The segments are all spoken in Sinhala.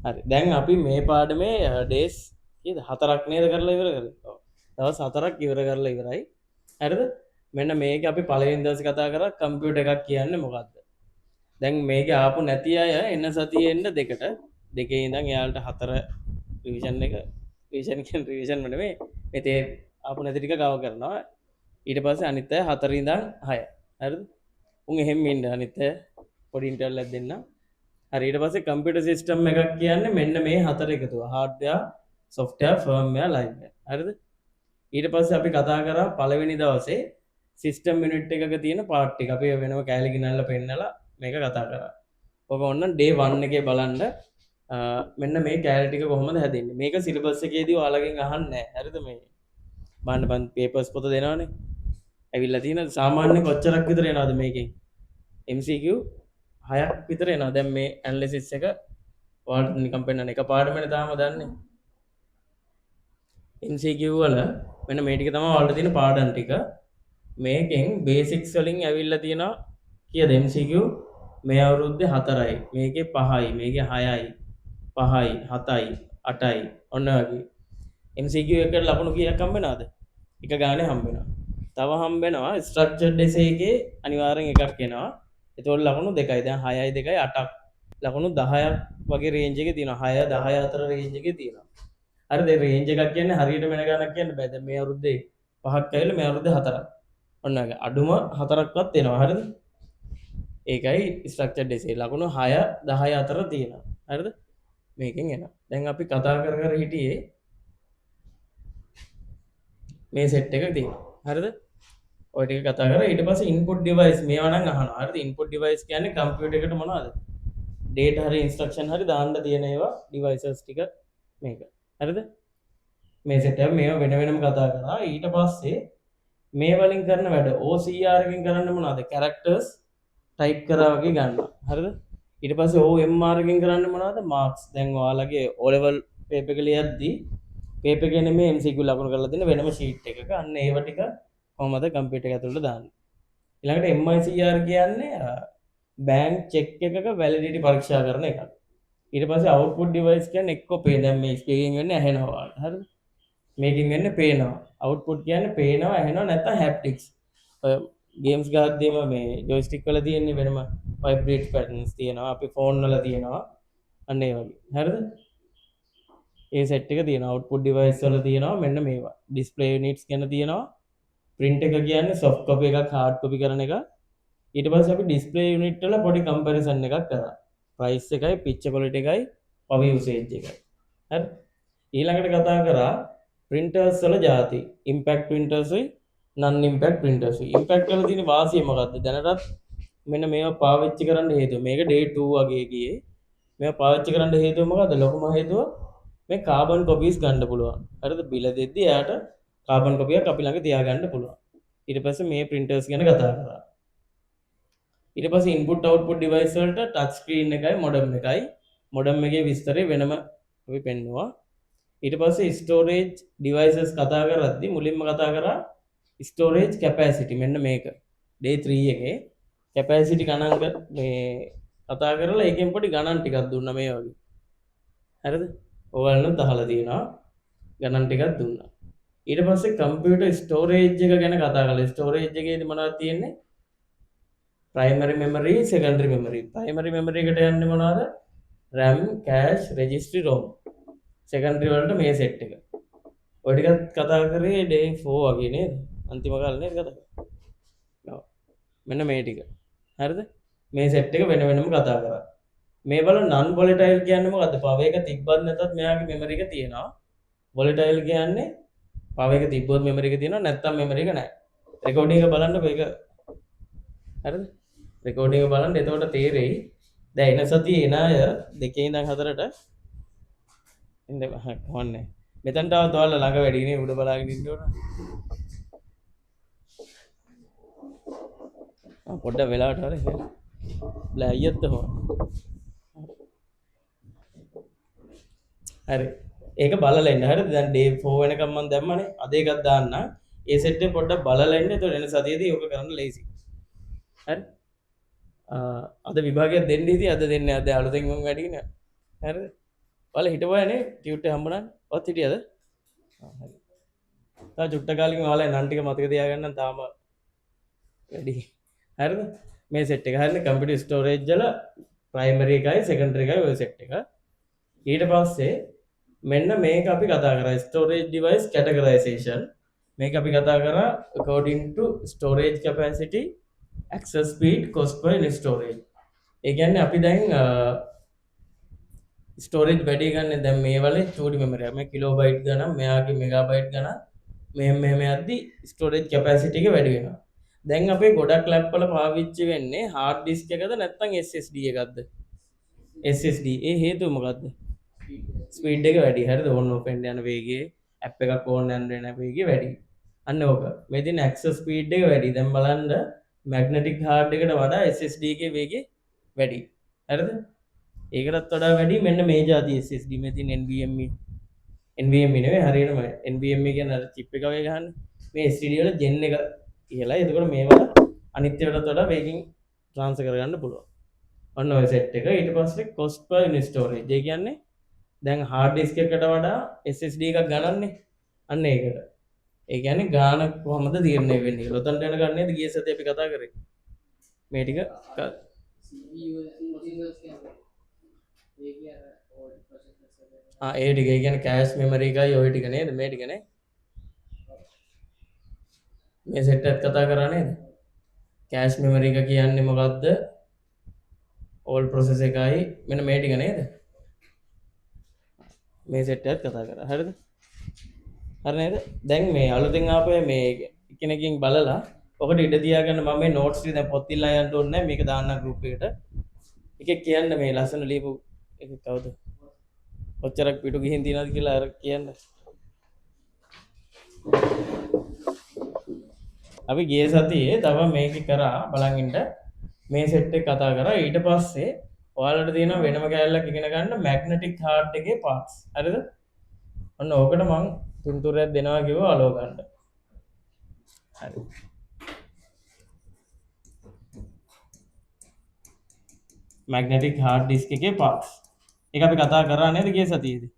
හරි දැන් අපි මේ පාඩමේ ඩේස් කීයද 4ක් නේද කරලා ඉවර කරේ. ඔව්. දවස් 4ක් ඉවර කරලා ඉවරයි. හරිද? මෙන්න මේක අපි පළවෙනි දවසේ කතා කරා කම්පියුටර් එකක් කියන්නේ මොකක්ද? දැන් මේක ආපු නැති අය එන්න සතියේ එන්න දෙකට දෙකේ ඉඳන් එයාලට 4 රිවිෂන් එක රිවිෂන් කියන රිවිෂන් නෙමෙයි මේ තේ ආපු නැති ටික කව කරනවා. ඊට පස්සේ අනිත් අය 4 ඉඳන් 6. හරිද? උන් එහෙම ඉන්න අනිත් අය පොඩි ඉන්ටර්වල් එකක් දෙන්න. හරි ඊට පස්සේ කම්පියුටර් සිස්ටම් එකක් කියන්නේ මෙන්න මේ හතර එකතුව හાર્ඩ්වෙයාර් සොෆ්ට්වෙයාර් ෆර්ම්වෙයාර් ලයිව්වෙයාර්. හරිද? ඊට පස්සේ අපි කතා කරා පළවෙනි දවසේ සිස්ටම් යුනිට් එකක තියෙන පාර්ට් ටික අපි වෙනම කැලේ ගිනල්ලා පෙන්නලා මේක කතා කරා. ඔක ඔන්න ඩේ 1 එකේ බලන්න මෙන්න මේ කැලේ ටික කොහොමද හැදෙන්නේ. මේක සිලබස් එකේදී ඔයාලගෙන් අහන්නේ නැහැ. හරිද මේ? බලන්න පේපර්ස් පොත දෙනවනේ. ඇවිල්ලා තියෙන සාමාන්‍ය කොච්චරක් විතර එනවද මේකෙන්? MCQ 6ක් විතර එනවා. දැන් මේ ඇනලිසිස් එක ඔයාලට නිකන් පෙන්නන්න එක පාඩමනේ තාම දන්නේ. MCQ වල මෙන්න මේ ටික තමයි ඔයාලට තියෙන පාඩම් ටික. මේකෙන් බේසික්ස් වලින් ඇවිල්ලා තියෙනවා කීයද MCQ මේ අවුරුද්දේ 4යි. මේකේ 5යි. මේකේ 6යි. 5යි 7යි 8යි ඔන්න වගේ. MCQ එකට ලකුණු කීයක් හම්බ වෙනවද? එක ගානේ හම්බ වෙනවා. තව හම්බ වෙනවා ස්ට්‍රක්චර්ඩ් එසේ එකේ අනිවාර්යෙන් එකක් එනවා. ඒතකොට ලකුණු දෙකයි. දැන් 6යි 2යි 8ක්. ලකුණු 10ක් වගේ රේන්ජ් එකේ තියෙනවා. 6 10 අතර රේන්ජ් එකේ තියෙනවා. හරිද? ඒ රේන්ජ් එකක් කියන්නේ හරියට වෙන ගණනක් කියන්න බෑ. දැන් මේ අවුරුද්දේ 5ක් ඇවිල්ලා මේ අවුරුද්දේ 4ක්. ඔන්න වගේ. අඩුම 4ක්වත් එනවා. හරිද? ඒකයි ස්ට්‍රක්චර්ඩ් එසේ ලකුණු 6 10 අතර තියෙනවා. හරිද? මේකෙන් එනවා. දැන් අපි කතා කර හිටියේ මේ සෙට් එක තියෙනවා. හරිද? ඔය ටික කතා කරා. ඊට පස්සේ ඉන්පුට් ඩිවයිස් මේවා නම් අහනවා. හරිද? ඉන්පුට් ඩිවයිස් කියන්නේ කම්පියුටර් එකට මොනවද? ඩේටා හරි ඉන්ස්ට්‍රක්ෂන් හරි දාන්න තියෙන ඒවා ඩිවයිසස් ටික මේක. හරිද? මේ සෙට් එක මේවා වෙන වෙනම කතා කරා. ඊට පස්සේ මේ වලින් කරන වැඩ OCR එකෙන් කරන්න මොනවද? කැරක්ටර්ස් ටයිප් කරා වගේ ගන්නවා. හරිද? ඊට පස්සේ OMR එකෙන් කරන්න මොනවද? මාක්ස්. දැන් ඔයාලගේ O level පේපර් එක ලියද්දී පේපර් එකේ නෙමෙයි MCQ ලකුණු කරලා දෙන වෙනම ෂීට් එකක. අන්න ඒව ටික කොහොමද කම්පියුටර් එක ඇතුළට දාන්නේ. ඊළඟට MICR කියන්නේ බෑන්ක් චෙක් එකක වැලිඩිටි පරීක්ෂා කරන එකක්. ඊට පස්සේ අවුට්පුට් ඩිවයිස් කියන්නේ එක්ක පේ දැන් මේ ස්පීකින් වෙන්නේ ඇහෙනවා. හරිද? මේකින් වෙන්නේ පේනවා. අවුට්පුට් කියන්නේ පේනවා ඇහෙනවා නැත්නම් හැප්ටික්ස්. ඔය ගේම්ස් ගහද්දීම මේ ජොයිස්ටික් වල තියෙන්නේ වෙනම වයිබ්‍රේට් පැටර්න්ස් තියෙනවා. අපි ෆෝන් වල තියෙනවා. අන්න ඒ වගේ. හරිද? ඒ සෙට් එක තියෙනවා. අවුට්පුට් ඩිවයිස් වල තියෙනවා මෙන්න මේවා. ඩිස්ප්ලේ යුනිට්ස් ගැන තියෙනවා. print එක කියන්නේ soft copy එකක් hard copy කරන එක. ඊට පස්සේ අපි display unit වල පොඩි comparison එකක් කරා. price එකයි picture quality එකයි power usage එකයි. හරි? ඊළඟට කතා කරා printers වල ಜಾති. impact printers උයි non impact printers උයි. impact වල තියෙන වාසිය මොකද්ද? දැනටත් මෙන්න මේවා පාවිච්චි කරන්න හේතුව. මේක day 2 වගේ ගියේ. මේවා පාවිච්චි කරන්න හේතුව මොකද්ද? ලොකුම හේතුව මේ කාබන් කොපීස් ගන්න පුළුවන්. හරිද? බිල දෙද්දි එයාට කාබන් කොපියක් අපි ළඟ තියාගන්න පුළුවන්. ඊට පස්සේ මේ printers ගැන කතා කරා. ඊට පස්සේ input output device වලට touch screen එකයි modem එකයි. modem එකේ විස්තරය වෙනම අපි පෙන්නුවා. ඊට පස්සේ storage devices කතා කරද්දී මුලින්ම කතා කරා storage capacity මෙන්න මේක. day 3 එකේ capacity ගණන් මේ කතා කරලා ඒකෙන් පොඩි ගණන් ටිකක් දුන්නා මේ වගේ. හරිද? ඔයාලට අහලා තියෙනවා ගණන් ටිකක් දුන්නා. ඊට පස්සේ කම්පියුටර් ස්ටෝරේජ් එක ගැන කතා කළා. ස්ටෝරේජ් එකේදී මොනවද තියෙන්නේ? primary memory, secondary memory. primary memory එකට යන්නේ මොනවද? RAM, cache, registry, ROM. secondary වලට මේ සෙට් එක. ඔය ටිකත් කතා කරේ day 4 වගේ නේද? අන්තිම කාලේ නේද කතා කරා. ඔව්. මෙන්න මේ ටික. හරිද? මේ සෙට් එක වෙන වෙනම කතා කරා. මේ වල non volatile කියන්නේ මොකද්ද? පව එක තිබ්බත් නැතත් මෙයාගේ memory එක තියෙනවා. volatile කියන්නේ පව එක තිබ්බොත් memory එක තියෙනවා නැත්නම් memory එක නැහැ. recording එක බලන්නකො ඒක. හරිද? recording එක බලන්න එතකොට තේරෙයි. දැන් එන සතියේ එන අය 2 ඉඳන් 4ට ඉන්න කොහොන්නේ. මෙතනට ආව ඔයාලා ළඟ වැඩි නේ උඩ බලාගෙන ඉන්න ඕන. පොඩ්ඩක් වෙලාවට හරි. බලා අයියත් හො. හරි. ඒක බලලා ඉන්න. හරිද? දැන් day 4 වෙනකම් මම දැම්මනේ. අද එකක් දාන්න. ඒ සෙට් එක පොඩ්ඩක් බලලා ඉන්න. එතකොට එන සතියේදී ඕක කරන්න ලේසි. හරි? අද විභාගයක් දෙන්න ඉතින් අද දෙන්නේ. අද අලුතෙන් මම වැඩි නේ. හරිද? ඔයාලා හිටපුවානේ ටියුට් එක හම්බුණානේ. ඔත් හිටියද? ආ හරි. තා චුට්ට කාලෙකින් ඔයාලා නම් ටික මතක තියාගන්න තාම වැඩි. හරිද? මේ සෙට් එක හරිනේ කම්පියුටර් ස්ටෝරේජ් වල ප්‍රයිමරි එකයි සෙකන්ඩරි එකයි ඔය සෙට් එක. ඊට පස්සේ මෙන්න මේක අපි කතා කරා ස්ටෝරේජ් ඩිවයිස් කැටගරයිසේෂන්. මේක අපි කතා කරා according to storage capacity, access speed, cost per unit storage. ඒ කියන්නේ අපි දැන් ස්ටෝරේජ් වැඩි ගන්න දැන් මේ වල 2D මෙමරි එක මේ කිලෝබයිට් ගණන් මෙයාගේ මෙගාබයිට් ගණන් මෙහෙම යද්දි ස්ටෝරේජ් කැපැසිටි එක වැඩි වෙනවා. දැන් අපේ ගොඩක් ලැප් වල පාවිච්චි වෙන්නේ හાર્ඩ් ඩිස්ක් එකද නැත්නම් SSD එකක්ද? SSD. ඒ හේතුව මොකද්ද? ස්පීඩ් එක වැඩි. හරිද? ඕන් ඕෆ් වෙන්න යන වේගය ඇප් එකක් ඕන් යන වෙන වේගය වැඩි. අන්න ඕක. මේ තියෙන ඇක්සස් ස්පීඩ් එක වැඩි. දැන් බලන්න මැග්නටික් හાર્ඩ් එකට වඩා SSD එකේ වේගය වැඩි. හරිද? ඒකටත් වඩා වැඩි මෙන්න මේ જાති SSD මේ තියෙන NVMe නෙවෙයි හරියටම NVMe කියන අර chip එක වගේ ගහන්නේ. මේ SSD වල gen එක කියලා. එතකොට මේවල අනිත් ඒවාටත් වඩා වේගින් ට්‍රාන්ස්ෆර් කරගන්න පුළුවන්. ඔන්න ඔය සෙට් එක. ඊට පස්සේ cost per unit storage. ඒ කියන්නේ දැන් hard disk එකකට වඩා SSD එකක් ගණන්නේ. අන්න ඒකට. ඒ කියන්නේ ගාන කොහමද තීරණය වෙන්නේ කියලා. උතන්ට යන ගන්නේද ගිය සතියේ අපි කතා කරේ. මේ ටික ඒ ටික ඒ කියන්නේ කෑෂ් මෙමරි එකයි ඔය ටික නේද? මේ ටික නේ. මේ සෙට් එකත් කතා කරා නේද? කෑෂ් මෙමරි එක කියන්නේ මොකද්ද? ඕල් ප්‍රොසෙස් එකයි මෙන්න මේ ටික නේද? මේ සෙට් එකත් කතා කරා. හරිද? හරි නේද? දැන් මේ අලුතෙන් ආපු මේ එකිනෙකින් බලලා ඔකට ඉඩ තියාගන්න මම මේ නෝට්ස් ටික දැන් පොත් ඉල්ලා යන්න ඕනේ නැහැ. මේක දාන්න ගෲප් එකට. එකෙක් කියන්න මේ ලස්සන ලියපු එක කවුද? ඔච්චරක් පිටු ගිහින් තියනවාද කියලා අර කියන්න. අපි ගිය සතියේ තව මේක කරා බලන් ඉන්න මේ සෙට් එක කතා කරා ඊට පස්සේ ඔයාලට තියෙනවා වෙනම කැලලක් ඉගෙන ගන්න මැග්නටික් හાર્ඩ් එකේ පාර්ට්ස් හරිද ඔන්න ඕකට මං පින්තූරයක් දෙනවා කිව්වා අලෝ ගන්න හරි මැග්නටික් හાર્ඩ් ඩිස්ක් එකේ පාර්ට්ස් ඒක අපි කතා කරා නේද ගිය සතියේදී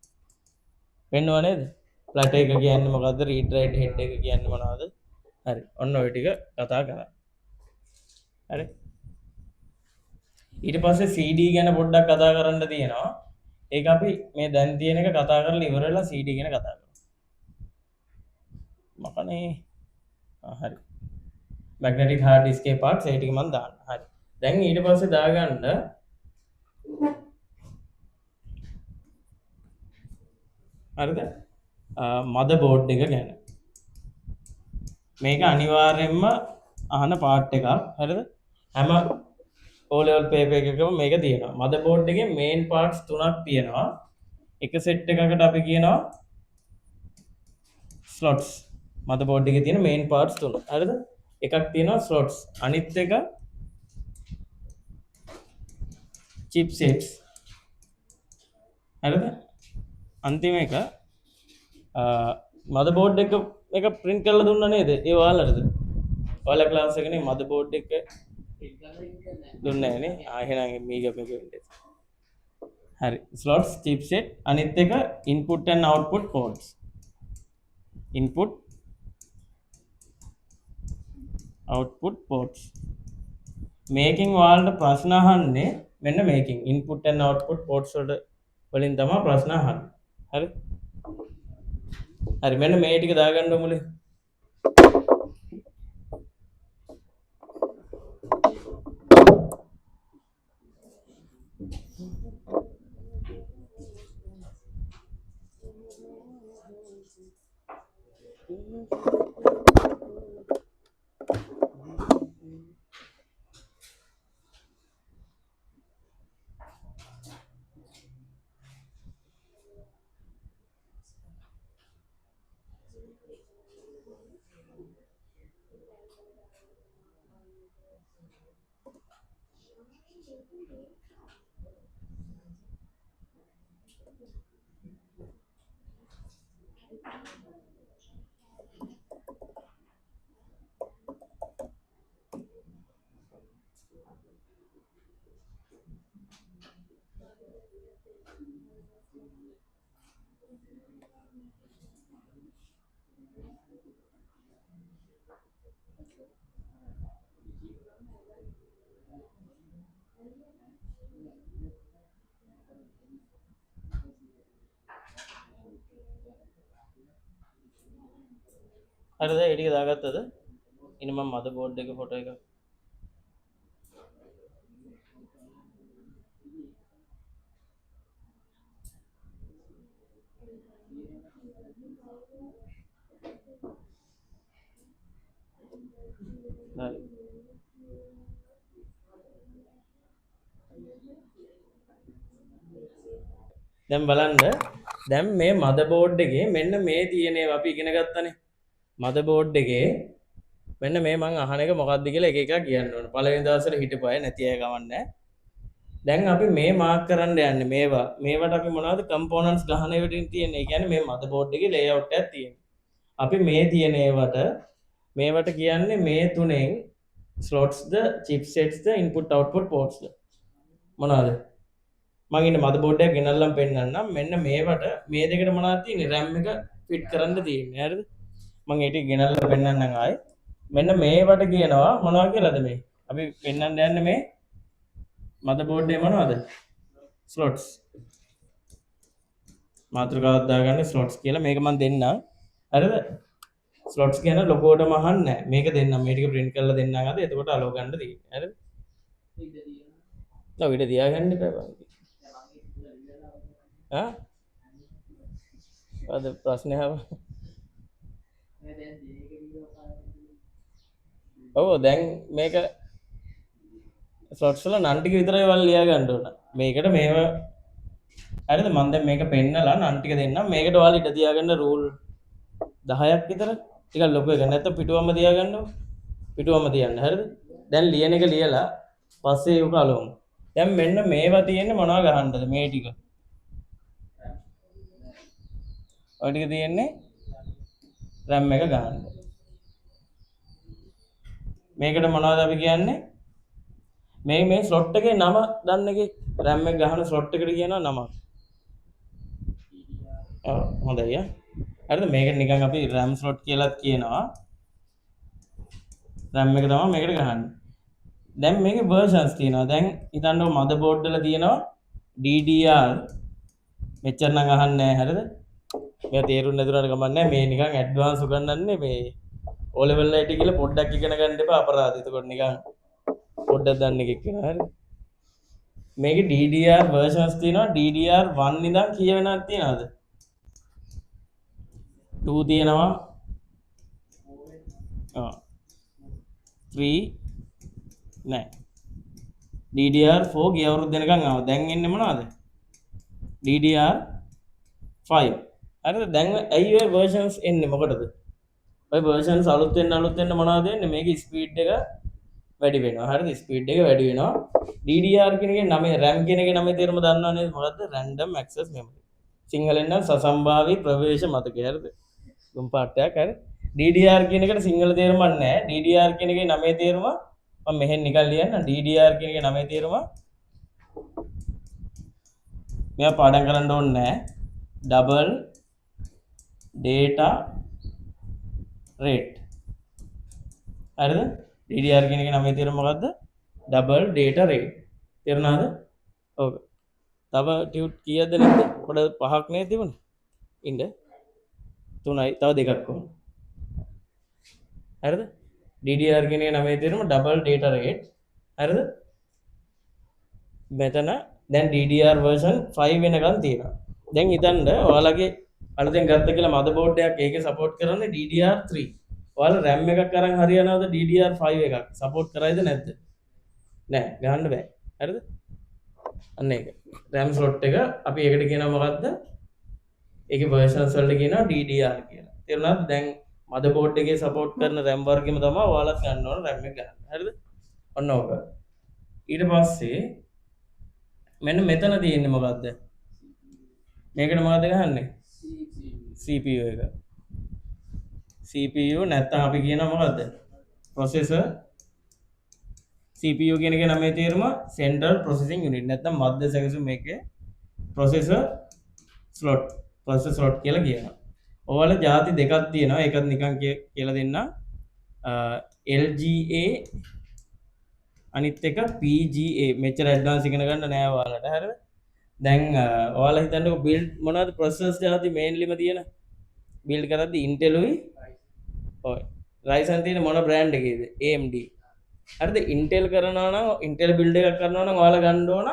වෙන්නව නේද ප්ලැට් එක කියන්නේ මොකද්ද රීඩ් රයිට් හෙඩ් එක කියන්නේ මොනවද හරි ඔන්න ඔය ටික කතා කරා හරි ඊට පස්සේ CD ගැන පොඩ්ඩක් කතා කරන්න තියෙනවා ඒක අපි මේ දැන් තියෙන එක කතා කරලා ඉවර වෙලා CD ගැන කතා කරමු මකනේ හරි මැග්නටික් හાર્ඩ් ඩිස්ක් එකේ පාර්ට්ස් ඒ ටික මම දාන්න හරි දැන් ඊට පස්සේ දාගන්න හරිද මදර් බෝඩ් එක ගැන මේක අනිවාර්යෙන්ම අහන පාර්ට් එකක් හරිද හැම O level paper එකකම මේක තියෙනවා මදර් බෝඩ් එකේ මේන් පාර්ට්ස් තුනක් තියෙනවා එක සෙට් එකකට අපි කියනවා ස්ලොට්ස් මදර් බෝඩ් එකේ තියෙන මේන් පාර්ට්ස් තුන හරිද එකක් තියෙනවා ස්ලොට්ස් අනිත් එක chipsets හරිද අන්තිම එක මදර් බෝඩ් එක print කරලා දුන්නා නේද ඒ ඔයාලටද ඔයාලා ක්ලාස් එකනේ මදර් බෝඩ් එක දුන්නේ නැහැ නේ එහෙනම් මේක මේක වෙන්නේ හරි slots chipset අනිත් එක input and output ports input output ports මේකෙන් ඔයාලට ප්‍රශ්න අහන්නේ මෙන්න මේකෙන් input and output ports වලින් තමයි ප්‍රශ්න අහන්නේ හරි හරි මෙන්න මේ ටික දාගන්න මුලේ හරිද ඒ ටික දාගත්තද ඉතින් මම මදර් බෝඩ් එකේ ෆොටෝ එක හරි දැන් බලන්න දැන් මේ මදර් බෝඩ් එකේ මෙන්න මේ තියෙන ඒවා අපි ඉගෙන ගත්තනේ මදර් බෝඩ් එකේ මෙන්න මේ මං අහන එක මොකක්ද කියලා එක එක කියන්න ඕන පළවෙනි දවසේ හිටපු අය නැති අය ගමන්නේ දැන් අපි මේ මාක් කරන්න යන්නේ මේවට අපි මොනවද කම්පෝනන්ට්ස් ගහන ඒවට තියෙන්නේ. ඒ කියන්නේ මේ මදර් බෝඩ් එකේ ලේඅවුට් එකක් තියෙනවා. අපි මේ තියෙන මේවට කියන්නේ මේ තුනෙන් ස්ලොට්ස් ද චිප්සෙට්ස් ද ඉන්පුට් අවුට්පුට් පෝට්ස් ද මොනවද? මම ඉන්නේ මදර් බෝඩ් එක ගෙනල්ලාම පෙන්නන්නම්. මෙන්න මේවට මේ දෙකට මොනවද තියෙන්නේ? RAM එක ෆිට කරන්න තියෙන්නේ. හරිද? මම ඒක ගෙනල්ලා පෙන්නන්නම් ආයේ. මෙන්න මේවට කියනවා මොනවද කියලාද මේ? අපි පෙන්නන්න යන්නේ මේ මදර් බෝඩ් එක මොනවද? ස්ලොට්ස්. මාතෘකාවක් දාගන්න ස්ලොට්ස් කියලා මේක මම දෙන්නම්. හරිද? ස්ලොට්ස් කියන ලොකෝටම අහන්නේ නැහැ. මේක දෙන්නම්. මේ ටික print කරලා දෙන්නම් අද. එතකොට අලෝ ගන්න තියෙන්නේ. හරිද? ඔව් ඊට තියාගන්න එපා බං. ආ? අද ප්‍රශ්නේ ආව. ඔව් දැන් මේක ස්ලොට්ස් වල නන් ටික විතරයි වල් ලියා ගන්න ඕන. මේකට මේව හරිද මම දැන් මේක පෙන්නලා නන් ටික දෙන්නම්. මේකට ඔයාලා ඉඩ තියාගන්න රූල් 10ක් විතර ටිකක් ලොකු එක. නැත්නම් පිටුවම තියාගන්නකො. පිටුවම තියන්න. හරිද? දැන් ලියන එක ලියලා පස්සේ ඒක අලවමු. දැන් මෙන්න මේවා තියෙන්නේ මොනවද ගහන්නද මේ ටික. ඔය ටික තියෙන්නේ RAM එක ගහන්න. මේකට මොනවද අපි කියන්නේ? මේ ස්ලොට් එකේ නම දන්න එකේ RAM එක ගහන ස්ලොට් එකට කියනවා නම. ඔව් හොඳයි යා. හරිද මේකට නිකන් අපි RAM slot කියලාත් කියනවා. RAM එක තමයි මේකට ගහන්නේ. දැන් මේකේ versions තියෙනවා. දැන් හිතන්න ඔය මදර් බෝඩ් වල තියෙනවා DDR මෙච්චර නම් අහන්නේ නැහැ හරිද? මේක තේරුම් නැතුනට ගමන් නැහැ. මේ නිකන් ඇඩ්වාන්ස් උගන්වන්නේ මේ O level එකට කියලා පොඩ්ඩක් ඉගෙන ගන්න එපා අපරාධ. එතකොට නිකන් පොඩ්ඩක් දන්න එකක් වෙනවා හරිද? මේකේ DDR versions තියෙනවා. DDR 1 ඉඳන් කීය වෙනවද තියනවද? 2 තියෙනවා 3 නෑ DDR4 ගිය අවුරුද්ද දෙනකන් ආවා. දැන් එන්නේ මොනවද? DDR5. හරිද? දැන් ඇයි ඔය versions එන්නේ මොකටද? ඔය versions අලුත් වෙන්න මොනවද වෙන්නේ? මේකේ ස්පීඩ් එක වැඩි වෙනවා. හරිද? ස්පීඩ් එක වැඩි වෙනවා. DDR කියන එකේ නම RAM කියන එකේ නම තේරුම දන්නව නේද? මොකද්ද? Random Access Memory. සිංහලෙන් නම් සසම්භාවී ප්‍රවේශ මතකය. හරිද? ගොම් පාටයක් හරි. DDR කියන එකට සිංහල තේරුමක් නැහැ. DDR කියන එකේ නමේ තේරුම මම මෙහෙන් නිකන් ලියන්න. DDR කියන එකේ නමේ තේරුම මෙයා පාඩම් කරන්න ඕනේ නැහැ. Double Data Rate. හරිද? DDR කියන එකේ නමේ තේරුම මොකද්ද? Double Data Rate. තේරුණාද? ඔව්. තව ටියුට් කීයක්ද නැද්ද? පොඩ පහක් නේ තිබුණේ. ඉන්න 3යි තව දෙකක් ඕන. හරිද? DDR කියන එක නමේ තේරුම double data rate. හරිද? මෙතන දැන් DDR version 5 වෙනකන් තියෙනවා. දැන් හිතන්න ඔයාලගේ අලුතෙන් ගත්ත කියලා මදර් බෝඩ් එකක් ඒකේ support කරන්නේ DDR3. ඔයාලා RAM එකක් අරන් හරියනවද DDR5 එකක් support කරයිද නැද්ද? නෑ ගහන්න බෑ. හරිද? අන්න ඒක. RAM slot එක අපි ඒකට කියනවා මොකද්ද? ඒකේ versions වලට කියනවා DDR කියලා. තේරුණාද? දැන් මදර් බෝඩ් එකේ support කරන RAM වර්ගෙම තමයි ඔයාලත් ගන්න ඕන RAM එක ගන්න. හරිද? ඔන්න ඕක. ඊට පස්සේ මෙන්න මෙතන තියෙන්නේ මොකද්ද? මේකට මොකද්ද ගහන්නේ? CPU එක. CPU නැත්නම් අපි කියනවා මොකද්ද? processor. CPU කියන එකේ නමේ තේරුම central processing unit. නැත්නම් මධ්‍ය සැකසුම් මේකේ processor slot. processor slot කියලා කියනවා. ඔයාලා ಜಾති දෙකක් තියෙනවා. ඒකත් නිකන් කියලා දෙන්න. LGA අනිත් එක PGA. මෙච්චර ඇඩ්වාන්ස් ඉගෙන ගන්න නෑ ඔයාලට. හරිද? දැන් ඔයාලා හිතන්නකෝ build මොනවද processors ಜಾති mainlyම තියෙන? build කරද්දී Intel උයි ඔය Ryzen තියෙන මොන බ්‍රෑන්ඩ් එකේද? AMD. හරිද? Intel කරනවා නම් Intel build එකක් කරනවා නම් ඔයාලා ගන්න ඕන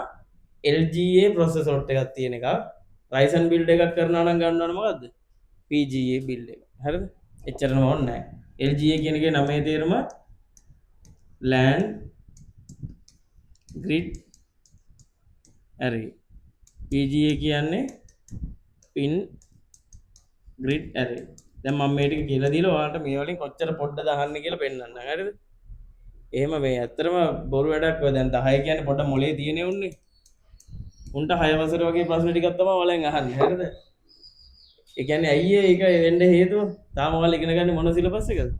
LGA processor එකක් තියෙන එකක්. Ryzen build එකක් කරනවා නම් ගන්න ඕන මොකද්ද? PGA build එක. හරිද? එච්චරම ඕනේ නැහැ. LGA කියන එකේ නමේ තේරුම land grid array. PGA කියන්නේ pin grid array. දැන් මම මේ ටික කියලා දීලා ඔයාලට මේ වලින් කොච්චර පොඩ්ඩද අහන්නේ කියලා පෙන්නන්නම්. හරිද? එහෙම මේ ඇත්තටම බොරු වැඩක් ඔය දැන් 10 කියන්නේ පොඩ මොලේ තියෙනේ උන්නේ. උන්ට 6 වසර වගේ ප්‍රශ්න ටිකක් තමයි ඔයාලෙන් අහන්නේ. හරිද? ඒ කියන්නේ ඇයි ඒක වෙන්න හේතුව? තාම ඔයාලා ඉගෙන ගන්න මොන සිලබස් එකද?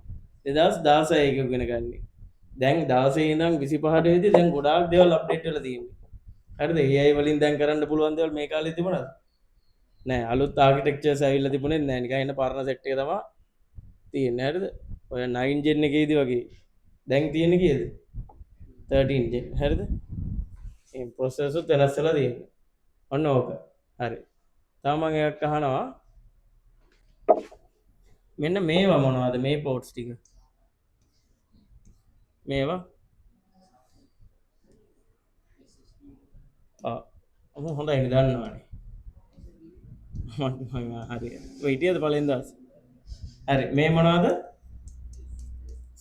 2016 එක ඉගෙන ගන්නේ. දැන් 16 ඉඳන් 25ට වෙද්දි දැන් ගොඩාක් දේවල් අප්ඩේට් වෙලා තියෙනවා. හරිද? AI වලින් දැන් කරන්න පුළුවන් දේවල් මේ කාලේ තිබුණාද? නෑ. අලුත් ආකිටෙක්චර්ස් ඇවිල්ලා තිබුණේ නෑ. නිකන් එන පරණ සෙට් එක තමයි තියෙන්නේ. හරිද? ඔය 9 gen එකේදී වගේ. දැන් තියෙන්නේ කීයද? 13 gen. හරිද? මේ ප්‍රොසෙසර් උත් වෙනස් වෙලා තියෙන්නේ. ඔන්න ඕක. හරි. තව මම එකක් අහනවා. මෙන්න මේවා මොනවද මේ පෝට්ස් ටික? මේවා හොඳයි දන්නවානේ. හරි. ඔය හිටියද පළවෙනි දවස්? හරි. මේ මොනවද?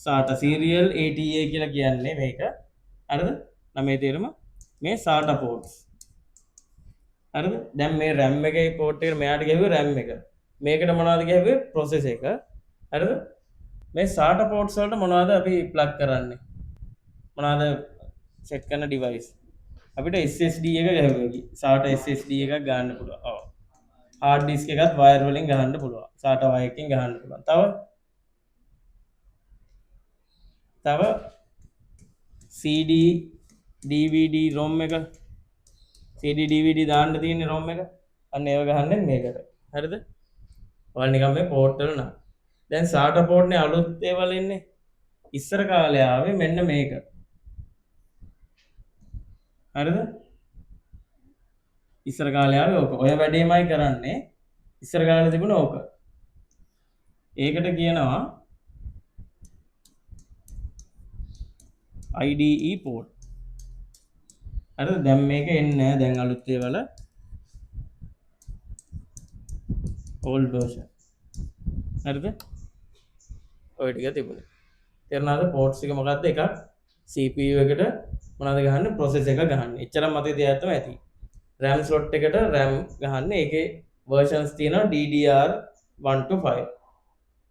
SATA serial ATA කියලා කියන්නේ මේක. හරිද? නමේ තේරුම මේ SATA ports. හරිද? දැන් මේ RAM එකේ port එකට මෙයාට ගිහුවේ RAM එක. මේකට මොනවද ගිහුවේ? process එක. හරිද? මේ SATA ports වලට මොනවද අපි plug කරන්නේ? මොනවද set කරන device? අපිට SSD එක ගහුවා. SATA SSD එකක් ගන්න පුළුවන්. ඔව්. hard disk එකත් wire වලින් ගහන්න පුළුවන්. SATA wire එකකින් ගහන්න පුළුවන්. තව CD DVD ROM එක CD DVD දාන්න තියෙන ROM එක අන්න ඒව ගහන්නේ මේකට. හරිද? ඔයාලා නිකන් මේ port වල නම්. දැන් SATA port නේ අලුත් ඒවල ඉන්නේ. ඉස්සර කාලේ ආවේ මෙන්න මේක. හරිද? ඉස්සර කාලේ ආවේ ඕක. ඔය වැඩේමයි කරන්නේ. ඉස්සර කාලේ තිබුණ ඕක. ඒකට කියනවා IDE port. හරිද? දැන් මේක එන්නේ නැහැ. දැන් අලුත් ඒවල old version. හරිද? ඔය ටික තිබුණේ. තේරුණාද? ports එක මොකක්ද? එකක් CPU එකට මොනවද ගහන්නේ? process එක ගහන්නේ. එච්චරම මතක තියාගත්තම ඇති. RAM slot එකට RAM ගහන්නේ. ඒකේ versions තියෙනවා DDR1 to 5.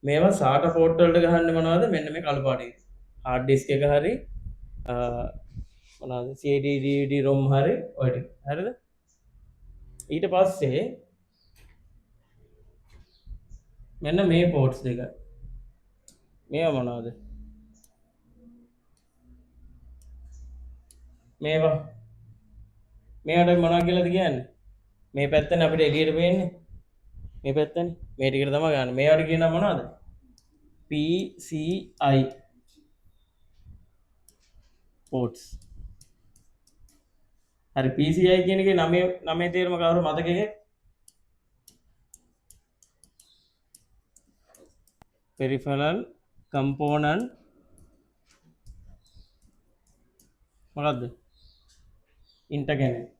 මේවා SATA port වලට ගහන්නේ මොනවද? මෙන්න මේ කළු පාටේ. hard disk එක හරි මොනවද? CD DVD ROM හරි ඔය ටික. හරිද? ඊට පස්සේ මෙන්න මේ ports දෙක. මේවා මොනවද? මේවට මොනවා කියලාද කියන්නේ? මේ පැත්තනේ අපිට එළියට පේන්නේ. මේ පැත්තනේ. මේ ටිකට තමයි ගන්න. මේවට කියනවා මොනවද? PCI ports. හරි PCI කියන එකේ නමේ තේරුම කවුරු මතකයේ? peripheral component මොකද්ද? interconnect.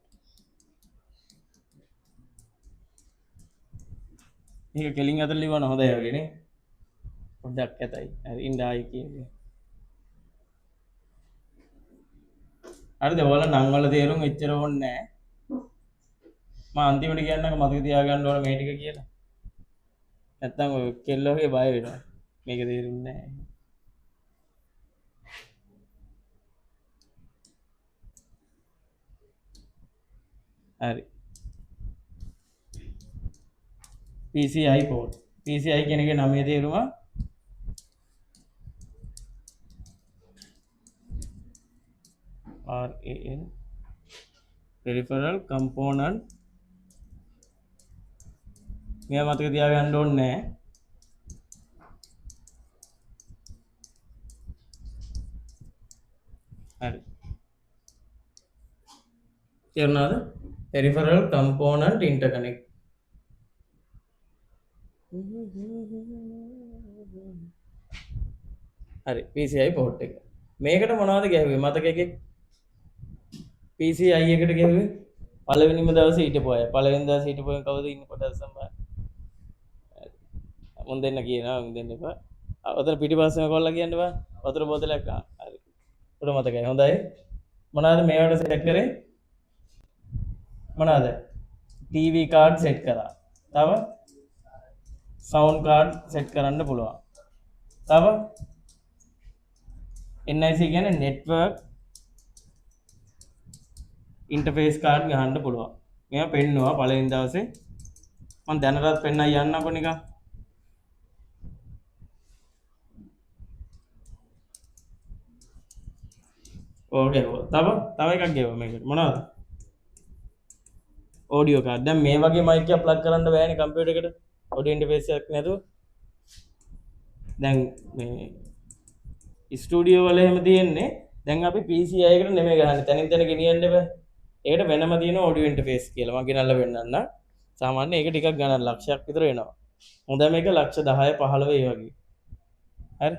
මේක කෙලින් අතර ලිවන හොඳයි වගේ නේ. පොඩ්ඩක් ඇතයි. හරි ඉඳායි කියන්නේ. හරිද? ඔයාලා නම් වල තේරුම් එච්චර ඕනේ නැහැ. මම අන්තිමට කියන්නක මතක තියාගන්න ඕන මේ ටික කියලා. නැත්තම් ඔය කෙල්ලෝගේ බය වෙනවා. මේක තේරුන්නේ නැහැ. හරි. PCI port. PCI කියන එකේ නමේ තේරුම RAN peripheral component. මේ මතක තියාගන්න ඕනේ නැහැ. හරි. තේරුණාද? peripheral component interconnect. හරි PCI පෝට් එක. මේකට මොනවද ගැහුවේ මතකයක PCI එකට ගැහුවේ පළවෙනිම දවසේ හිටපු අය. පළවෙනි දවසේ හිටපු අය කවුද ඉන්නේ පොඩ්ඩක් සම්බන්ධ. මුන් දෙන්න කියනවා මුන් දෙන්න එපා. ඔතන පිටිපස්සෙම කොල්ලා කියන්න බා. වතුර බෝතලයක් ගන්න. හරි. උඩ මතකයි. හොඳයි. මොනවද මේවට සෙට් කරේ? මොනවද? TV කාඩ් සෙට් කරා. තව සවුන්ඩ් කාඩ් සෙට් කරන්න පුළුවන්. තව NIC කියන්නේ නෙට්වර්ක් ඉන්ටර්ෆේස් කාඩ් ගහන්න පුළුවන්. මේවා පෙන්නවා පළවෙනි දවසේ. මම දැනටත් පෙන්නයි යන්නකො නිකන්. ඕකේ. තව එකක් ගෙව මේකට. මොනවද? Audio card. දැන් මේ වගේ මයික් එකක් ප්ලග් කරන්න බෑනේ කම්පියුටර් එකට. ඔඩියෝ ඉන්ටර්ෆේස් එකක් නැතුව. දැන් මේ ස්ටුඩියෝ වල එහෙම තියෙන්නේ. දැන් අපි PCI එකට නෙමෙයි ගහන්නේ. තනින් තන ගෙනියන්න බෑ. ඒකට වෙනම තියෙන ඔඩියෝ ඉන්ටර්ෆේස් කියලා. මම ගෙනල්ලා වෙන්නන්න. සාමාන්‍ය ඒක ටිකක් ගණන් ලක්ෂයක් විතර වෙනවා. හොඳ මේක ලක්ෂ 10 15 ඒ වගේ. හරි.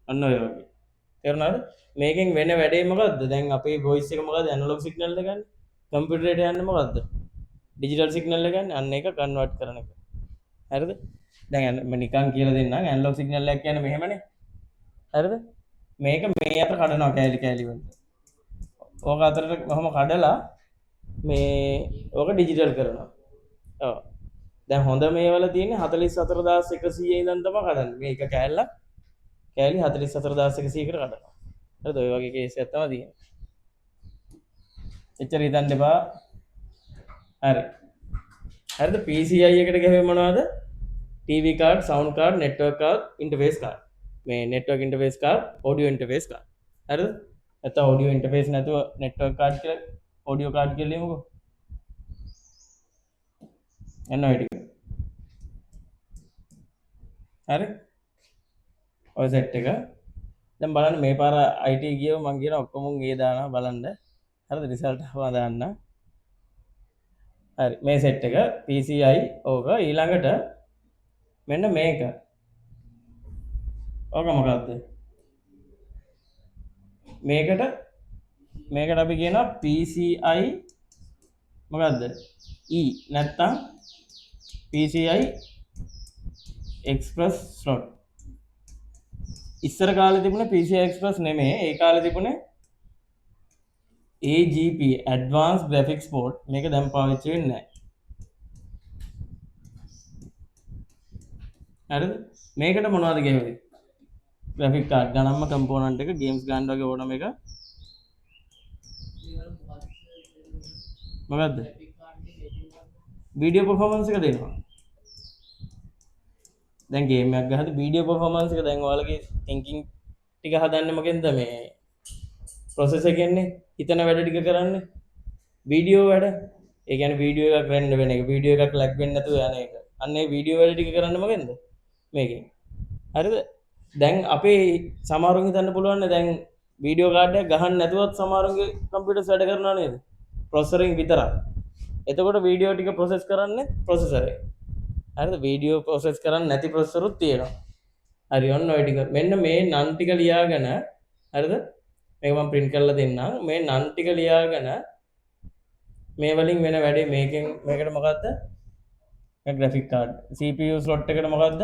අන්න ඔය වගේ. තේරුණාද? මේකෙන් වෙන වැඩේ මොකද්ද? දැන් අපේ වොයිස් එක මොකද්ද? ඇනලොග් සිග්නල් එක ගන්න. කම්පියුටරේට යන්නේ මොකද්ද? ඩිජිටල් සිග්නල් එක ගන්න. අන්න ඒක කන්වර්ට් කරන එක. හරිද? දැන් මම නිකන් කියලා දෙන්නම්. ඇනලොග් සිග්නල් එකක් කියන්නේ මෙහෙමනේ. හරිද? මේක මේ අතර කඩනවා කෑලි කෑලි වලට. ඕක අතරට කොහොම කඩලා මේ ඕක ඩිජිටල් කරනවා. ඔව්. දැන් හොඳ මේවල තියෙන්නේ 44100 ඉඳන් තමයි කඩන්නේ. මේක කෑල්ලක් කෑලි 44100 කට කඩනවා. හරිද? ඔය වගේ කේස් එකක් තමයි තියෙන්නේ. එච්චර හිතන්න එපා. හරි. හරිද? PCI එකට ගැහුවේ මොනවද? TV card, sound card, network card, interface card. මේ network interface card, audio interface card. හරිද? නැත්නම් ඔඩියෝ ඉන්ටර්ෆේස් නැතුව නෙට්වර්ක් කාඩ් කියලා ඔඩියෝ කාඩ් කියලා ලියමුකෝ. එන්න ඔය ටික. හරි? ඔය සෙට් එක. දැන් බලන්න මේ පාර IT ගියව මම කියන ඔක්කොම ගේ දානවා බලන්න. හරිද? රිසල්ට් ආවා දාන්න. හරි. මේ සෙට් එක PCI ඕක ඊළඟට මෙන්න මේක. ඕක මොකක්ද? මේකට අපි කියනවා PCI මොකද්ද? E නැත්තම් PCI Express slot. ඉස්සර කාලේ තිබුණේ PCI Express නෙමෙයි. ඒ කාලේ තිබුණේ AGP Advanced Graphics Board. මේක දැන් පාවිච්චි වෙන්නේ නැහැ. හරිද? මේකට මොනවද ගෙවුවේ? graphic card ගණන්ම component එක games ගන්න වගේ ඕනම එක. මොකද්ද? video performance එක දෙනවා. දැන් game එකක් ගහද්දි video performance එක දැන් ඔයාලගේ thinking ටික හදන්නේ මොකෙන්ද මේ process එකෙන්නේ හිතන වැඩ ටික කරන්නේ video වැඩ. ඒ කියන්නේ video එකක් render වෙන එක, video එකක් lag වෙන්නේ නැතුව යන එක. අන්න ඒ video වැඩ ටික කරන්නේ මොකෙන්ද? මේකෙන්. හරිද? දැන් අපේ සමහරුන් හිතන්න පුළුවන් දැන් වීඩියෝ කාඩ් එකක් ගහන්න නැතුවත් සමහරුන්ගේ කම්පියුටර්ස් වැඩ කරනවා නේද? ප්‍රොසෙසර් එක විතරක්. එතකොට වීඩියෝ ටික ප්‍රොසෙස් කරන්නේ ප්‍රොසෙසර් එක. හරිද? වීඩියෝ ප්‍රොසෙස් කරන්නේ නැති ප්‍රොසෙසරුත් තියෙනවා. හරි ඔන්න ඔය ටික. මෙන්න මේ නන් ටික ලියාගෙන හරිද? මේක මම print කරලා දෙන්නම්. මේ නන් ටික ලියාගෙන මේ වලින් වෙන වැඩේ මේකෙන් මේකට මොකද්ද? මේ graphic card. CPU slot එකට මොකද්ද?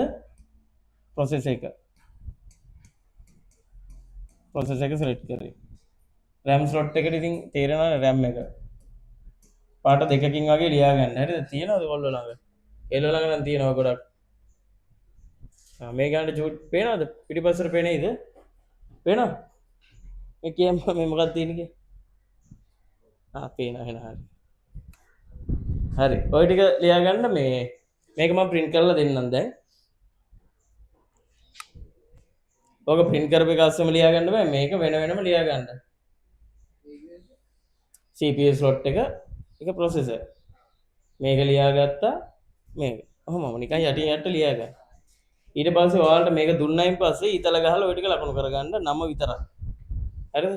process එක. process එක select කරේ. RAM slot එකට ඉතින් තේරෙනවනේ RAM එක. පාට දෙකකින් වගේ ලියා ගන්න. හරිද? තියෙනවද ඔයගොල්ලෝ ළඟ? ඒලෝ ළඟ නම් තියෙනවා ගොඩක්. මේ ගානට චූට් පේනවද? පිටිපස්සට පේනේද? පේනවද? මේ කියන්න මේ මොකක්ද තියෙන්නේ කිය? පේනවා එහෙනම් හරි. හරි. ඔය ටික ලියා ගන්න මේක මම print කරලා දෙන්නම් දැන්. ඕක print කරපු එක අස්සම ලියා ගන්න බෑ. මේක වෙන වෙනම ලියා ගන්න. CPU slot එක processor. මේක ලියා ගත්තා මේක. ඔහොමම නිකන් යටින් යට ලියා ගන්න. ඊට පස්සේ ඔයාලට මේක දුන්නයින් පස්සේ ඊතල ගහලා ඔය ටික ලකුණු කරගන්න නම විතරක්. හරිද?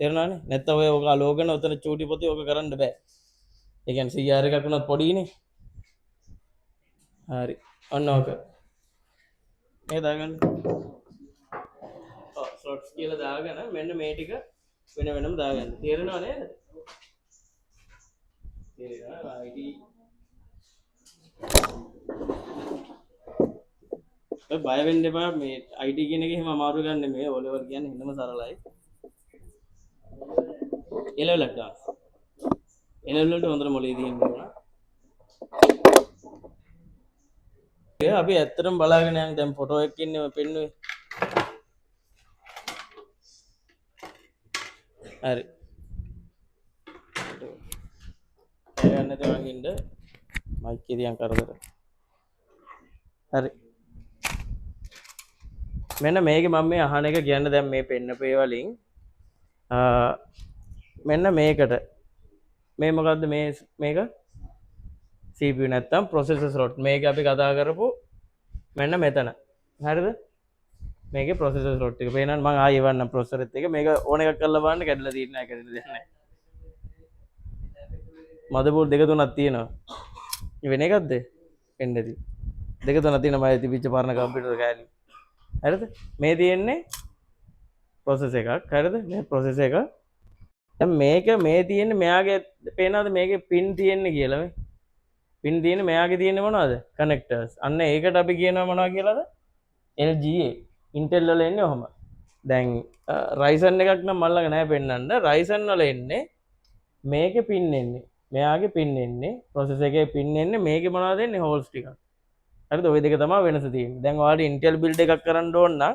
තේරුණානේ? නැත්නම් ඔය ඔක ලෝගන උතන චූටි පොතේ ඔක කරන්න බෑ. ඒ කියන්නේ CR එකක් වුණත් පොඩිනේ. හරි. ඔන්න ඕක. මේ දාගන්න ස්ලොට්ස් කියලා දාගෙන මෙන්න මේ ටික වෙන වෙනම දාගන්න. තේරෙනව නේද? තේරෙනවා ID ඔය බය වෙන්න එපා මේ ID කියන එක එහෙම අමාරු ගන්න මේ O level කියන්නේ හින්නම සරලයි. A level එකට දාන්න. A level වලට හොඳට මොලේ තියෙන්න ඕන. අපි ඇත්තටම බලාගෙන යන් දැන් ෆොටෝ එකක් ඉන්නේ මම පෙන්නුවේ. හරි. ගන්න තවන් ඉන්න මයික් එක දිහා කරදර. හරි. මෙන්න මේකේ මම මේ අහන එක කියන්න දැන් මේ පෙන්නපේ වලින් මෙන්න මේකට මේ මොකද්ද මේක CPU නැත්තම් processor slot මේක අපි කතා කරපු මෙන්න මෙතන හරිද මේකේ processor slot එක පේනවනේ මම ආයෙ එවන්නම් processor එකත් එක මේක ඕන එකක් කරලා බලන්න කැඩලා තියෙන්නේ නැහැ කැඩෙන්න දෙයක් නැහැ motherboard දෙක තුනක් තියෙනවා වෙන එකක්ද එන්නේදී දෙක තුනක් තියෙනවා මම තිබිච්ච පරණ කම්පියුටර් කෑලි හරිද මේ තියෙන්නේ processor එකක් හරිද මේ processor එක දැන් මේක මේ තියෙන්නේ මෙයාගේ පේනවද මේකේ pin තියෙන්නේ කියලා මේ pin තියෙන්නේ මෙයාගේ තියෙන්නේ මොනවද connectors අන්න ඒකට අපි කියනවා මොනවද කියලාද LGA Intel වල එන්නේ ඔහම දැන් Ryzen එකක් නම් මල්ලක නෑ පෙන්නන්න Ryzen වල එන්නේ මේකේ pin එන්නේ මෙයාගේ pin එන්නේ processor එකේ pin එන්නේ මේකේ මොනවද එන්නේ holes ටිකක් හරිද ওই දෙක තමයි වෙනස තියෙන්නේ දැන් ඔයාලට Intel build එකක් කරන්න ඕන නම්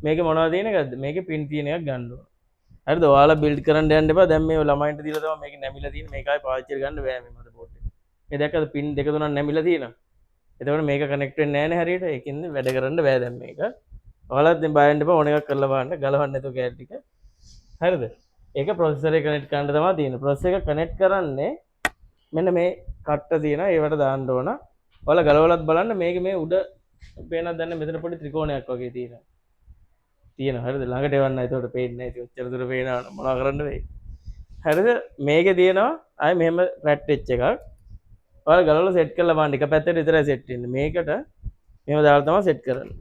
මේකේ මොනවද තියෙන එකද මේකේ pin තියෙන එකක් ගන්න ඕන හරිද ඔයාලා build කරන්න යන්න එපා දැන් මේ ළමයින්ට දීලා තමයි මේක නැමිලා තියෙන්නේ මේක ආයි පාවිච්චි කරගන්න බෑ මේ motherboard එක මේ දැක්කද pin දෙක තුනක් නැමිලා තියෙනවා එතකොට මේක කනෙක්ට් වෙන්නේ නැහැ නේ හරියට ඒකින්ද වැඩ කරන්න බෑ දැන් මේක ඔයාලත් දැන් බය වෙන්න එපා ඕන එකක් කරලා බලන්න ගලවන්න නැතුව කෑලි ටික හරිද ඒක processor එක කනෙක්ට් කරන්න තමයි තියෙන්නේ processor එක කනෙක්ට් කරන්නේ මෙන්න මේ කට්ට තියෙනවා ඒවට දාන්න ඕන ඔයාලා ගලවලත් බලන්න මේක මේ උඩ පේනක් දැන් මෙතන පොඩි ත්‍රිකෝණයක් වගේ තියෙනවා හරිද ළඟට එවන්න එතකොට පේන්නේ නැහැ ඉතින් ඔච්චර දුර පේනවා මොනවා කරන්න වෙයි හරිද මේකේ තියෙනවා ආයේ මෙහෙම රැට් එච් එකක් ඔයාලා ගලවලා සෙට් කරලා බලන්න එක පැත්තට විතරයි සෙට් වෙන්නේ මේකට මේව දාලා තමයි සෙට් කරන්නේ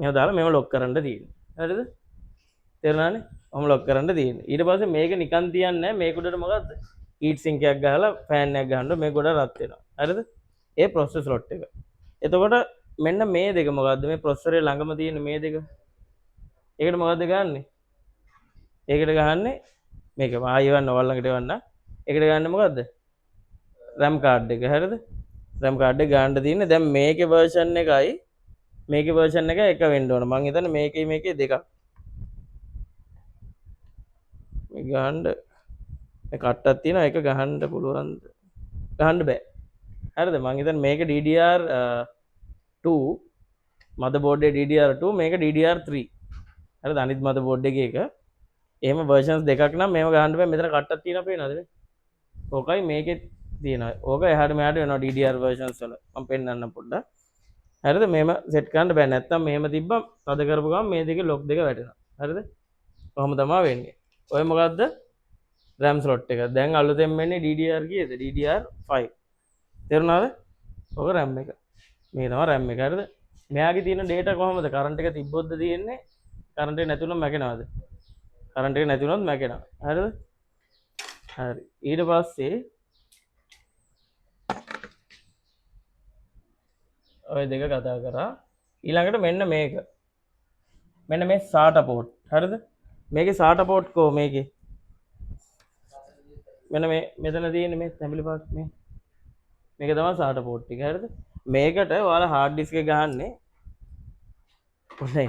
මේව දාලා මේව ලොක් කරන්න තියෙන්නේ හරිද තේරුණානේ ඔහම ලොක් කරන්න තියෙන්නේ ඊට පස්සේ මේක නිකන් තියන්නේ නැහැ මේක උඩට මොකද්ද හීට් සින්ක් එකක් ගහලා ෆෑන් එකක් ගහන්න මේක උඩ රත් වෙනවා හරිද ඒ processor slot එක එතකොට මෙන්න මේ දෙක මොකද්ද මේ processor එක ළඟම තියෙන මේ දෙක ඒකට මොකද්ද ගන්නෙ ඒකට ගහන්නේ මේක ආයෙවන්න ඔයාලඟට එවන්න ඒකට ගන්න මොකද්ද RAM card එක හරිද RAM card එක ගන්න තියෙන්නේ දැන් මේකේ version එකයි මේකේ version එක එක වෙන්න ඕන මං හිතන්නේ මේකේ දෙකක් මේ ගහන්න මේ කට්ටක් තියෙනවා ඒක ගහන්න පුළුවන්ද ගහන්න බෑ හරිද මං හිතන්නේ මේක DDR2 motherboard එකේ DDR2 මේක DDR3 හරිද අනිත් motherboard එකේ එක එහෙම versions දෙකක් නම් මේව ගහන්න බෑ මෙතන කට්ටක් තියෙනවා පේනවද මේ ඕකයි මේකේ තියෙනවා ඕක එහාට මෙහාට වෙනවා DDR versions වල මම පෙන්නන්නම් පොඩ්ඩක් හරිද මේම සෙට් කරන්න බෑ නැත්තම් මෙහෙම තිබ්බම තද කරපු ගමන් මේ දෙකේ ලොක් දෙක වැටෙනවා හරිද කොහොම තමයි වෙන්නේ ඔය මොකද්ද RAM slot එක දැන් අලුතෙන් වෙන්නේ DDR කීයද DDR5 තේරුණාද ඔක RAM එක මේ තමයි RAM එක හරිද මෙයාගේ තියෙන data කොහමද කරන්ට් එක තිබ්බොත්ද තියෙන්නේ කරන්ට් එක නැතුනොත් මැකෙනවද කරන්ට් එක නැතුනොත් මැකෙනවා හරිද හරි ඊට පස්සේ ඔය දෙක කතා කරා ඊළඟට මෙන්න මේ SATA port හරිද මේකේ SATA port කෝ මේකේ මෙන්න මේ මෙතන තියෙන මේ තැඹිලි පාත් මේක තමයි SATA port එක හරිද මේකට ඔයාලා hard disk එක ගහන්නේ ඔන්නේ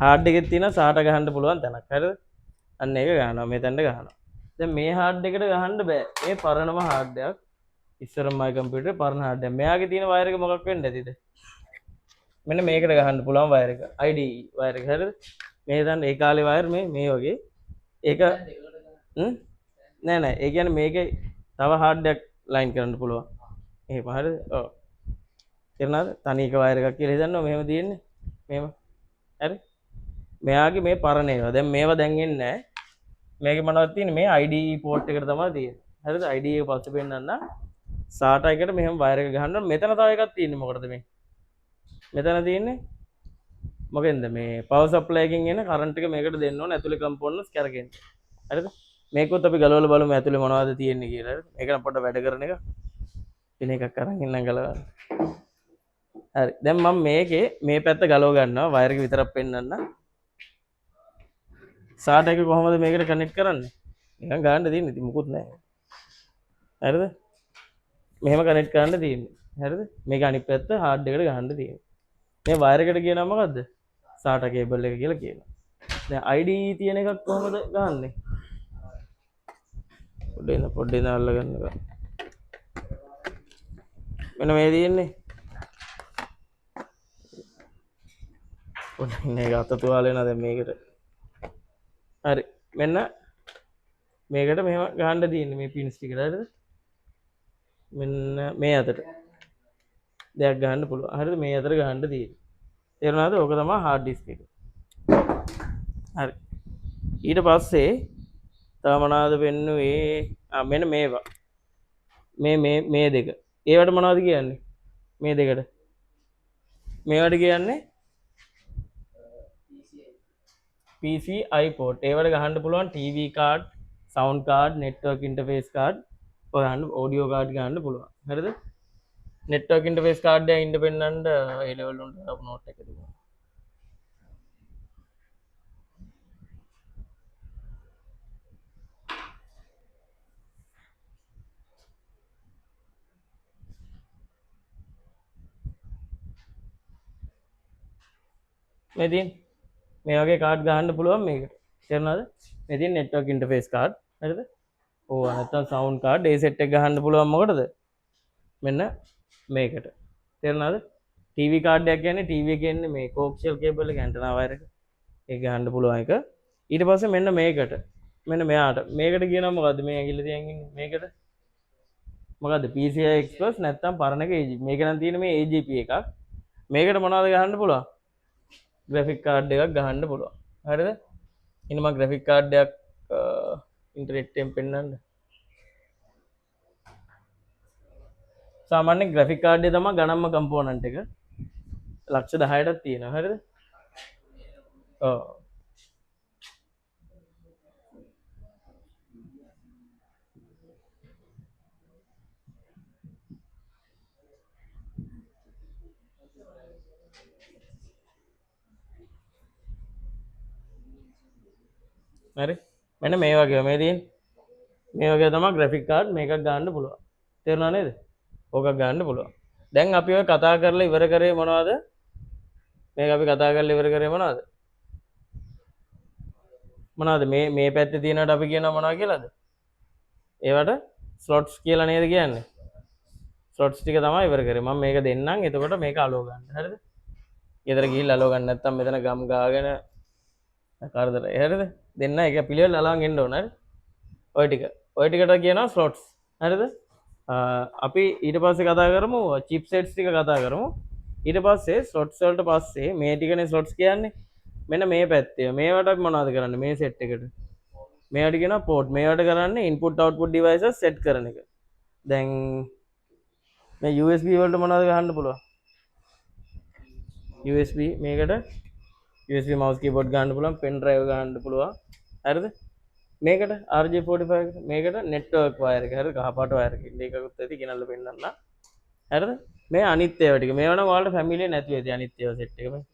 hard එකේ තියෙන SATA ගහන්න පුළුවන් තැනක් හරිද අන්න ඒක ගහනවා මෙතනට ගහනවා දැන් මේ hard එකට ගහන්න බෑ මේ පරණම hard එකක් ඉස්සරම මගේ කම්පියුටරේ පරණ hard එක මෙයාගේ තියෙන වයර් එක මොකක් වෙන්නේ නැතිද මෙන්න මේකට ගහන්න පුළුවන් වයර් එක IDE වයර් එක හරිද මේ දැන් ඒ කාලේ වයර් මේ වගේ ඒක නෑ ඒ කියන්නේ මේකේ තව hard එකක් ලයින් කරන්න පුළුවන් එහෙම හරිද ඔව් තේරුණාද තනි එක වයර් එකක් කියලා හිතන්නවා මෙහෙම තියෙන්නේ මෙහෙම හරි මෙයාගේ මේ පරණ ඒවා දැන් මේවා දැන් එන්නේ නෑ මේකේ මොනවද තියෙන්නේ මේ IDE port එකට තමයි තියෙන්නේ හරිද IDE එක පස්සේ පෙන්නන්න SATA එකට මෙහෙම වයර් එක ගහන්න මෙතන තව එකක් තියෙන්නේ මොකටද මේ මෙතන තියෙන්නේ මොකෙන්ද මේ පවර් සප්ලයි එකකින් එන කරන්ට් එක මේකට දෙන්න ඕන ඇතුලේ කම්පෝනන්ට්ස් කරගෙන. හරිද? මේකත් අපි ගලවලා බලමු ඇතුලේ මොනවද තියෙන්නේ කියලා. හරිද? මේක නම් පොඩ්ඩක් වැඩ කරන එක. වෙන එකක් අරන් ඉන්නම් ගලවන්න. හරි. දැන් මම මේකේ මේ පැත්ත ගලව ගන්නවා වයර් එක විතරක් පෙන්නන්න. SATA එක කොහොමද මේකට කනෙක්ට් කරන්නේ? නිකන් ගන්න තියෙන්නේ. ඉතින් මුකුත් නැහැ. හරිද? මෙහෙම කනෙක්ට් කරන්න තියෙන්නේ. හරිද? මේක අනිත් පැත්ත හાર્ඩ් එකට ගහන්න තියෙන්නේ. මේ වයර් එකට කියනවා මොකද්ද? SATA කේබල් එක කියලා කියනවා. දැන් IDE තියෙන එකක් කොහොමද ගහන්නේ? පොඩ්ඩේ දාලා ගන්නකෝ. මෙන්න මේ තියෙන්නේ. පොඩ්ඩක් මේක අත තුවාල වෙනවා දැන් මේකට. හරි. මෙන්න මේකට මෙහෙම ගහන්න තියෙන්නේ මේ පින්ස් ටිකට. හරිද? මෙන්න මේ අතට. දෙයක් ගහන්න පුළුවන්. හරිද? මේ අතට ගහන්න තියෙන්නේ. තේරුණාද? ඕක තමයි hard disk එක. හරි. ඊට පස්සේ තව මොනවද වෙන්නේ? මෙන්න මේවා. මේ දෙක. ඒවට මොනවද කියන්නේ? මේ දෙකට. මේවට කියන්නේ PCI port. ඒවට ගහන්න පුළුවන් TV card, sound card, network interface card, ඔය ගන්න audio card ගන්න පුළුවන්. හරිද? network interface card එක independent A level වලට note එක දුන්නා. මේ වගේ කාඩ් ගහන්න පුළුවන් මේකට. තේරුණාද? මේ තියෙන network interface card. හරිද? ඕවා නැත්තම් sound card ඒ set එක ගහන්න පුළුවන් මොකටද? මෙන්න මේකට. තේරුණාද? TV card එකක් කියන්නේ TV එකේ ඉන්නේ මේ coaxial cable එක antenna wire එක. ඒක ගහන්න පුළුවන් එක. ඊට පස්සේ මෙන්න මේකට. මෙන්න මෙයාට. මේකට කියනවා මොකද්ද? මේ ඇඟිල්ල තියන් ඉන්නේ මේකට. මොකද්ද? PCI Express නැත්තම් පරණ එක AGP. මේක නම් තියෙන මේ AGP එකක්. මේකට මොනවද ගහන්න පුළුවන්? ග්‍රැෆික් කාඩ් එකක් ගහන්න පුළුවන්. හරිද? ඉන්න මම ග්‍රැෆික් කාඩ් එකක් ඉන්ටර්නෙට් එකෙන් පෙන්නන්න. සාමාන්‍ය ග්‍රැෆික් කාඩ් එක තමයි ගණන්ම කම්පෝනන්ට් එක. ලක්ෂ 10ටක් තියෙනවා. හරිද? ඔව්. හරි. මෙන්න මේ වගේ මේ තියෙන්නේ. මේ වගේ තමයි ග්‍රැෆික් කාඩ් මේකක් ගන්න පුළුවන්. තේරුණා නේද? ඕකක් ගන්න පුළුවන්. දැන් අපි ඔය කතා කරලා ඉවර කරේ මොනවද? මේක අපි කතා කරලා ඉවර කරේ මොනවද? මොනවද මේ පැත්තේ තියෙනවට අපි කියනවා මොනවද කියලාද? ඒවට ස්ලොට්ස් කියලා නේද කියන්නේ? ස්ලොට්ස් ටික තමයි ඉවර කරේ. මම මේක දෙන්නම්. එතකොට මේක අලෝ ගන්න. හරිද? ගෙදර ගිහිල්ලා අලෝ ගන්න නැත්තම් මෙතන ගම් ගාගෙන කරදරයි. හරිද? දෙන්න එක පිළිවෙල අලවන් එන්න ඕන. හරි? ඔය ටිකට කියනවා ස්ලොට්ස්. හරිද? අපි ඊට පස්සේ කතා කරමු චිප්සෙට්ස් ටික කතා කරමු. ඊට පස්සේ ස්ලොට්ස් වලට පස්සේ මේ ටිකනේ ස්ලොට්ස් කියන්නේ. මෙන්න මේ පැත්තේ මේවට අපි මොනවද කරන්නේ මේ සෙට් එකට? මේවට කියනවා පෝට්. මේවට කරන්නේ ඉන්පුට් අවුට්පුට් ඩිවයිසස් සෙට් කරන එක. දැන් මේ USB වලට මොනවද ගහන්න පුළුවන්? USB මේකට USB mouse keyboard ගන්න පුළුවන්, pen drive ගන්න පුළුවන්. හරිද? මේකට RJ45 මේකට network wire එක. හරිද? කහපාට wire එක. මේකකුත් ඇති ගෙනල්ලා පෙන්නන්න. හරිද? මේ අනිත් ඒවා ටික. මේවා නම් ඔයාලට family නැති වෙයි අනිත් ඒවා set එක මේ.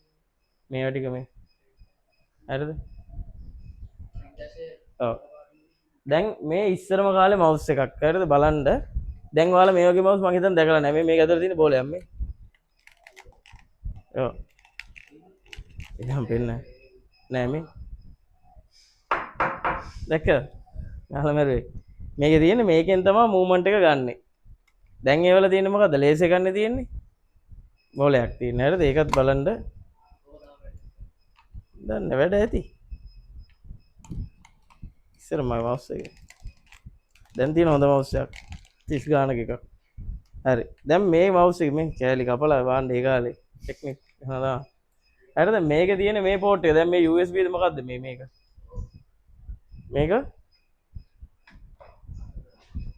මේවා ටික මේ. හරිද? ඔව්. දැන් මේ ඉස්සරම කාලේ mouse එකක්. හරිද? බලන්න. දැන් ඔයාලා මේ වගේ mouse මම හිතන් දැකලා නැහැ. මේක ඇතුලේ තියෙන බෝලයක් මේ. ඔව්. ඉතින් පෙන්න නෑ මේ. දැක්ක? අහලා මරුවේ. මේකේ තියෙන්නේ මේකෙන් තමයි මූවමන්ට් එක ගන්නෙ. දැන් ඒවල තියෙන්නේ මොකද්ද? ලේස් එක ගන්න තියෙන්නේ. බෝලයක් තියෙන්නේ. හරිද? ඒකත් බලන්න. දන්න වැඩ ඇති. ඉස්සර මගේ mouse එක. දැන් තියෙන හොඳ mouse එකක්. 30 ගානක එකක්. හරි. දැන් මේ mouse එක මේ කෑලි කපලා වහන්න ඒ කාලේ ටෙක්නික් හදා. හරිද? මේකේ තියෙන මේ port එක. දැන් මේ USB ද මොකද්ද මේ මේක? මේක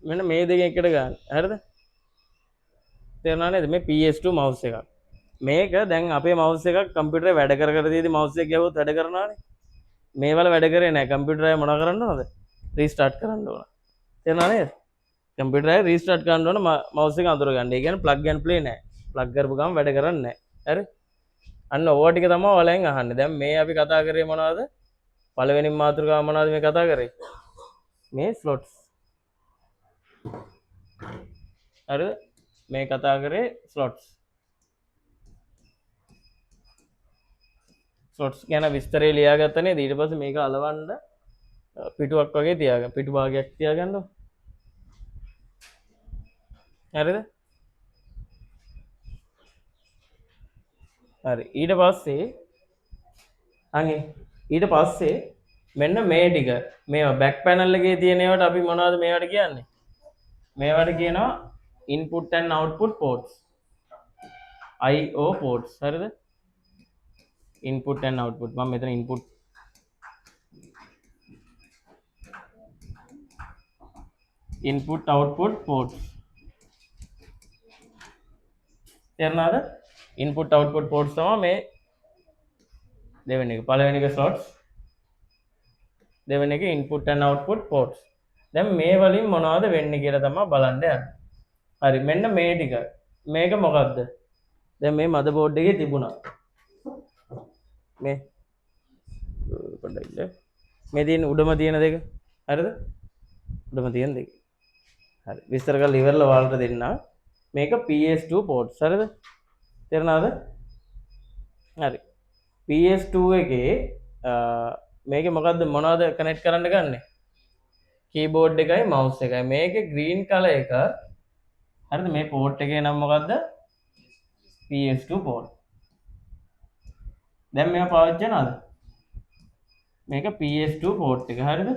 මෙන්න මේ දෙකෙන් එකට ගන්න. හරිද? තේරුණා නේද? මේ PS2 mouse එකක්. මේක දැන් අපේ මවුස් එකක් කම්පියුටරේ වැඩ කර කර තියදී මවුස් එක ගැහුවොත් වැඩ කරනවානේ. මේවල වැඩ කරේ නැහැ. කම්පියුටර් එක මොන කරන්න ඕනද? රීස්ටාර්ට් කරන්න ඕන. තේරුණා නේද? කම්පියුටර් එක රීස්ටාර්ට් කරන්න ඕන මවුස් එක අඳුර ගන්න. ඒ කියන්නේ ප්ලග් ඇන්ඩ් ප්ලේ නැහැ. ප්ලග් කරපු ගමන් වැඩ කරන්නේ නැහැ. හරි? අන්න ඕවා ටික තමයි ඔයාලෙන් අහන්නේ. දැන් මේ අපි කතා කරේ මොනවද? පළවෙනි මාතෘකාව මොනවද මේ කතා කරේ? මේ ස්ලොට්ස්. හරිද? මේ කතා කරේ ස්ලොට්ස්. ස්ලොට්ස් ගැන විස්තරේ ලියාගත්තා නේද? ඊට පස්සේ මේක අලවන්න පිටුවක් වගේ තියාගන්න. පිටු භාගයක් තියාගන්න. හරිද? හරි. ඊට පස්සේ අනේ ඊට පස්සේ මෙන්න මේ ටික මේවා බෑක් පැනල් එකේ තියෙන ඒවාට අපි මොනවද මේවට කියන්නේ? මේවට කියනවා input and output ports. IO ports. හරිද? input and output. මම මෙතන input output ports. තේරුණාද? input output ports තමයි මේ දෙවෙනි එක. පළවෙනි එක slots. දෙවෙනි එක input and output ports. දැන් මේ වලින් මොනවද වෙන්නේ කියලා තමයි බලන්න යන්නේ. හරි මෙන්න මේ ටික. මේක මොකද්ද? දැන් මේ මදර් බෝඩ් එකේ තිබුණා. මේ පොඩ්ඩක් ඉන්න. මේ තියෙන උඩම තියෙන දෙක. හරිද? උඩම තියෙන දෙක. හරි. විස්තර කරලා ඉවරලා ඔයාලට දෙන්න. මේක PS2 ports. හරිද? තේරුණාද? හරි. PS2 එකේ මේකේ මොනවද කනෙක්ට් කරන්න ගන්නේ? කීබෝඩ් එකයි මවුස් එකයි. මේකේ green color එක හරිද? මේ port එකේ නම මොකද්ද? PS2 port. දැන් මේක පාවිච්චි කරනවද? මේක PS2 port එක. හරිද?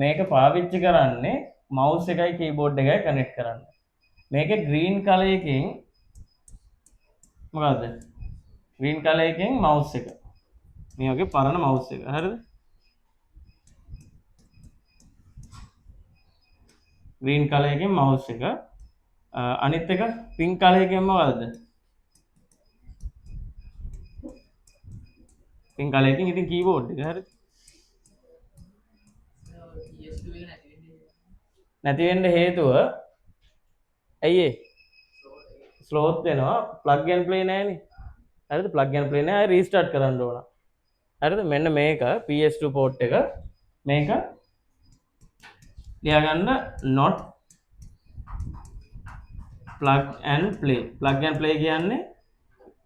මේක පාවිච්චි කරන්නේ මවුස් එකයි කීබෝඩ් එකයි කනෙක්ට් කරන්න. මේකේ green color එකෙන් මොකද්ද? green color එකෙන් මවුස් එක. මේ වගේ පරණ මවුස් එක. හරිද? green color එකෙන් මවුස් එක. අනිත් එක pink color එකෙන් මොකද්ද? pink color එකෙන් ඉතින් keyboard එක. හරිද? නැති වෙන්න හේතුව ඇයි ඒ? ස්ලෝත් වෙනවා. plug and play නැහැනේ. හරිද? plug and play නැහැ. රීස්ටාර්ට් කරන්න ඕන. හරිද? මෙන්න මේක PS2 port එක. මේක ලියාගන්න not plug and play. plug and play කියන්නේ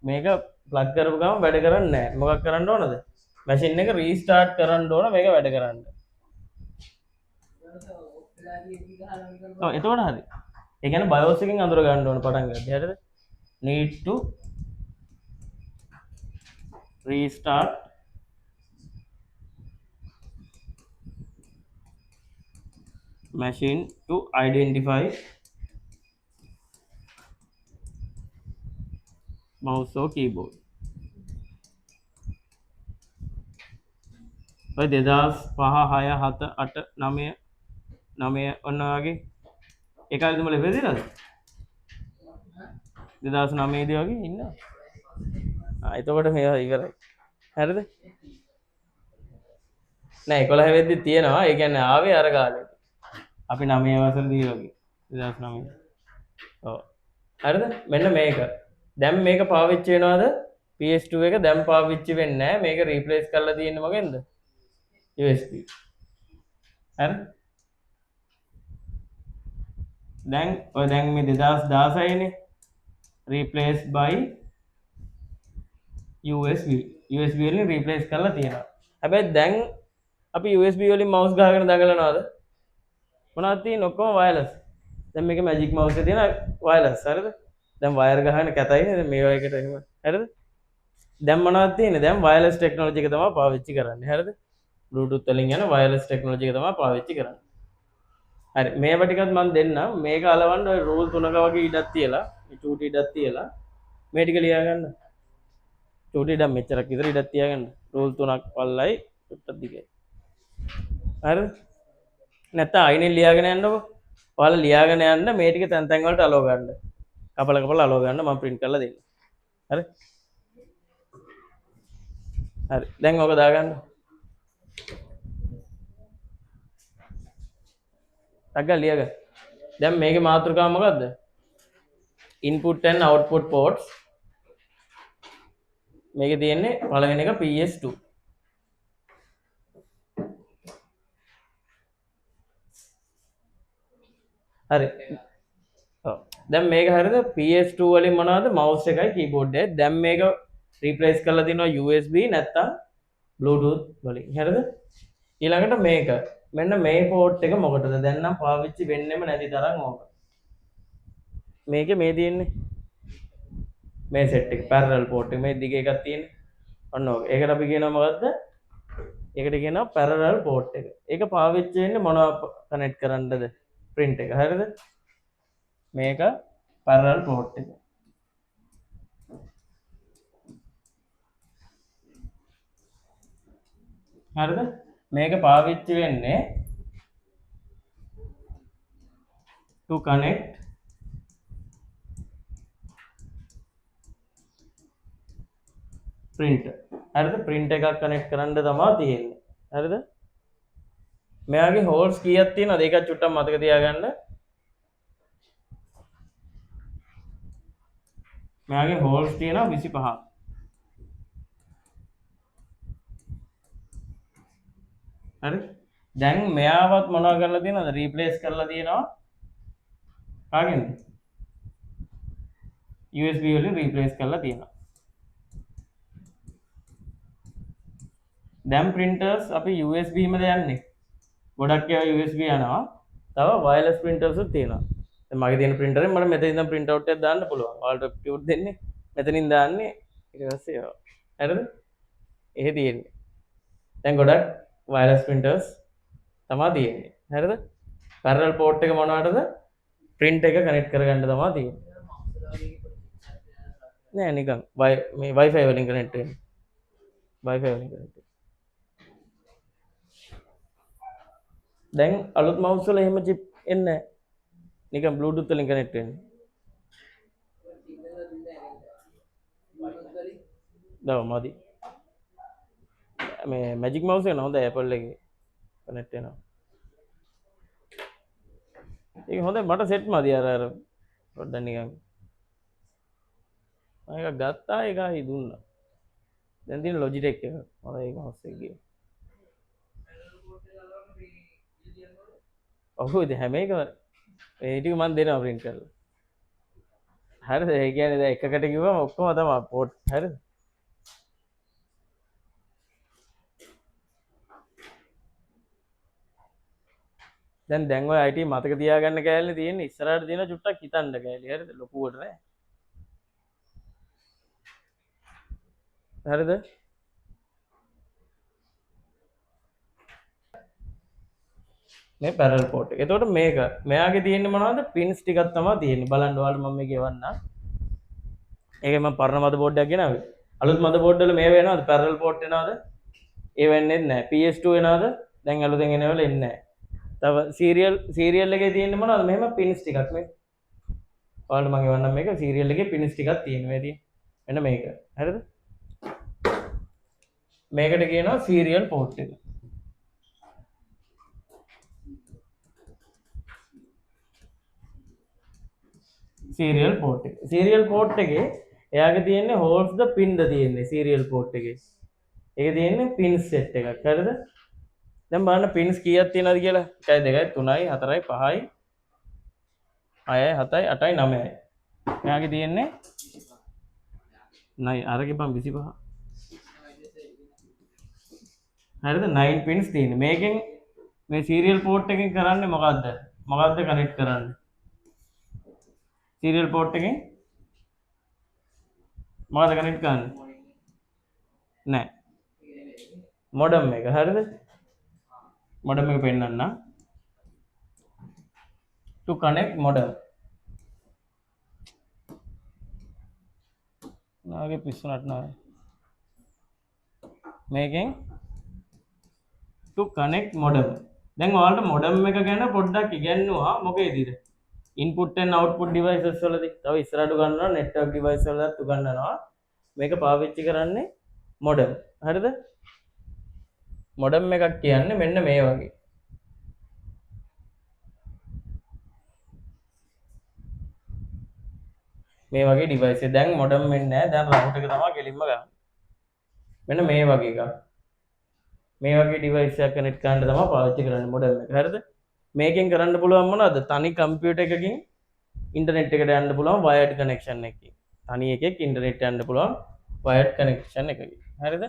මේක plug කරපු ගමන් වැඩ කරන්නේ නැහැ. මොකක් කරන්න ඕනද? මැෂින් එක රීස්ටාර්ට් කරන්න ඕන මේක වැඩ කරන්න. ඔව් එතකොට හරි. ඒ කියන්නේ BIOS එකෙන් අඳුර ගන්න ඕන පටන් ගන්න. හරිද? need to restart machine to identify mouse or keyboard. ඔය 2005 6 7 8 9 9 ඔන්න වගේ ඒ කාලෙදි උඹලා ඉපදිලාද? 2009 දී වගේ ඉන්නවා. එතකොට මේවා ඉවරයි. හරිද? නෑ 11 වෙද්දි තියෙනවා. ඒ කියන්නේ ආවේ අර කාලේ. අපි 9 වසරේදී වගේ 2009. ඔව්. හරිද? මෙන්න මේක. දැන් මේක පාවිච්චි වෙනවද? PS2 එක දැන් පාවිච්චි වෙන්නේ නැහැ. මේක රීප්ලේස් කරලා තියෙන්නේ මොකෙන්ද? USB. හරි? දැන් මේ 2016 නේ replaced by USB. USB වලින් රීප්ලේස් කරලා තියෙනවා. හැබැයි දැන් අපි USB වලින් mouse ගහගෙන දඟලනවාද? මොනවද තියෙන්නේ? ඔක්කොම wireless. දැන් මේක magic mouse එකේ තියෙන wireless. හරිද? දැන් wire ගහගෙන කැතයි නේද මේ වගේකට එහෙම. හරිද? දැන් මොනවද තියෙන්නේ? දැන් wireless technology එක තමයි පාවිච්චි කරන්නේ. හරිද? Bluetooth වලින් යන wireless technology එක තමයි පාවිච්චි කරන්නේ. හරි මේව ටිකත් මම දෙන්නම්. මේක අලවන්න ඔය රූල් 3ක වගේ ඉඩක් තියලා, මේ චූටි ඉඩක් තියලා මේ ටික ලියා ගන්න. චූටි ඉඩක් මෙච්චරක් විතර ඉඩක් තියාගන්න. රූල් 3ක් පල්ලයි චුට්ටක් දිගයි. හරිද? නැත්නම් අයිනෙන් ලියාගෙන යන්නකො. ඔයාලා ලියාගෙන යන්න මේ ටික තැන් තැන් වලට අලව ගන්න. කපලා අලව ගන්න මම print කරලා දෙන්න. හරි? හරි දැන් ඔක දාගන්න ටග්ගා ලියගන්න දැන් මේකේ මාතෘකාව මොකද්ද input and output ports මේකේ තියෙන්නේ පළවෙනි එක PS2 හරි ඔව් දැන් මේක හරියද PS2 වලින් මොනවද mouse එකයි keyboard එකයි දැන් මේක replace කරලා දිනවා USB නැත්තම් Bluetooth වලින් හරියද ඊළඟට මේක මෙන්න මේ port එක මොකටද දැන් නම් පාවිච්චි වෙන්නෙම නැති තරම් ඕක මේකේ මේ තියෙන්නේ මේ set එක parallel port එක මේ දිගේ එකක් තියෙන්නේ ඔන්න ඕක ඒකට අපි කියනවා මොකද්ද ඒකට කියනවා parallel port එක ඒක පාවිච්චි වෙන්නේ මොනව connect කරන්නද print එක හරියද මේක parallel port එක හරිද මේක පාවිච්චි වෙන්නේ to connect print හරිද print එකක් connect කරන්න තමයි තියෙන්නේ හරිද මෙයාගේ holes කීයක් තියෙනවද ඒක චුට්ටක් මතක තියාගන්න මෙයාගේ holes තියෙනවා 25ක් හරි දැන් මෙයාවත් මොනවා කරලා තියෙනවද රීප්ලේස් කරලා තියෙනවා කාගෙන්ද USB වලින් රීප්ලේස් කරලා තියෙනවා දැන් printers අපි USB හිමද යන්නේ ගොඩක් ඒවා USB යනවා තව wireless printers උත් තියෙනවා දැන් මගේ තියෙන printer එකෙන් මට මෙතන ඉඳන් print out එකක් දාන්න පුළුවන් ඔයාලට tube දෙන්නේ මෙතනින් දාන්නේ ඊට පස්සේ ඒවා හරිද එහෙ තියෙන්නේ දැන් ගොඩක් wireless printers තමයි තියෙන්නේ හරිද parallel port එක මොනවටද print එක connect කරගන්න තමයි තියෙන්නේ නෑ නිකන් මේ wifi වලින් connect වෙන්නේ wifi වලින් connect දැන් අලුත් mouse වල එහෙම chip එන්නේ නැහැ නිකන් bluetooth වලින් connect වෙන්නේ දව මදි මේ magic mouse එක හොඳයි Apple එකේ connect වෙනවා ඒක හොඳයි මට set මදි අර පොඩ්ඩක් නිකන් මම එක ගත්තා ඒකයි දුන්නා දැන් තියෙන Logitech එක මම ඒක mouse එක ගියේ ඔව් ඉතින් හැම එකම ඒ ටික මම දෙනවා print කරලා හරිද ඒ කියන්නේ දැන් එකකට කිව්වම ඔක්කොම තමයි port හරිද දැන් ඔය IT මතක තියාගන්න කෑල්ලේ තියෙන්නේ ඉස්සරහට තියෙන චුට්ටක් හිතන්න කෑලි හරිද ලොකුවට නෑ හරිද මේ parallel port එක. එතකොට මේක මෙයාගේ තියෙන්නේ මොනවද? pins ටිකක් තමයි තියෙන්නේ. බලන්න ඔයාලට මම මේක ගෙවන්න. ඒකේ මම පරණ motherboard එකක් ගෙනාවේ. අලුත් motherboard වල මේ වෙනවද? parallel port එනවද? ඒ වෙන්නේ නැහැ. PS2 එනවද? දැන් අලුතෙන් එනවල එන්නේ නැහැ. තව serial එකේ තියෙන්නේ මොනවද? මෙහෙම pins ටිකක් මේ. ඔයාලට මම ගෙවන්නම් මේක serial එකේ pins ටිකක් තියෙනවා. මේ තියෙන්නේ. මෙන්න මේක. හරිද? මේකට කියනවා serial port එක. serial port එක. serial port එකේ එයාගේ තියෙන්නේ holes the pin ද තියෙන්නේ serial port එකේ. ඒකේ තියෙන්නේ pin set එකක්. හරිද? දැන් බලන්න pins කීයක් තියෙනවද කියලා. 1 2 3 4 5 6 7 8 9යි. එයාගේ තියෙන්නේ නයි අරගේ බම් 25. හරිද 9 pins තියෙන්නේ. මේකෙන් මේ serial port එකෙන් කරන්නේ මොකද්ද? මොකද්ද connect කරන්නේ? serial port එකෙන් මොකද connect කරන්නේ? නෑ. modem එක. හරිද? modem එක පෙන්නන්න. to connect modem. නාගේ පිස්සුනට නායි. මේකෙන් to connect modem. දැන් ඔයාලට modem එක ගැන පොඩ්ඩක් ඉගෙනනවා මොකේදීද? input and output devices වලදී. තව ඉස්සරහට ගන්නවා network device වලත් උගන්වනවා. මේක පාවිච්චි කරන්නේ මොඩම්. හරිද? මොඩම් එකක් කියන්නේ මෙන්න මේ වගේ. මේ වගේ ඩිවයිස් එක. දැන් මොඩම් වෙන්නේ නැහැ. දැන් රවුටර් එක තමයි කෙලින්ම ගන්න. මෙන්න මේ වගේ එකක්. මේ වගේ ඩිවයිස් එකක් කනෙක්ට් කරන්න තමයි පාවිච්චි කරන්නේ මොඩම් එක. හරිද? මේකෙන් කරන්න පුළුවන් මොනවද? තනි කම්පියුටර් එකකින් ඉන්ටර්නෙට් එකට යන්න පුළුවන් වයර්ඩ් කනෙක්ෂන් එකකින්. තනි එකෙක් ඉන්ටර්නෙට් යන්න පුළුවන් වයර්ඩ් කනෙක්ෂන් එකකින්. හරිද?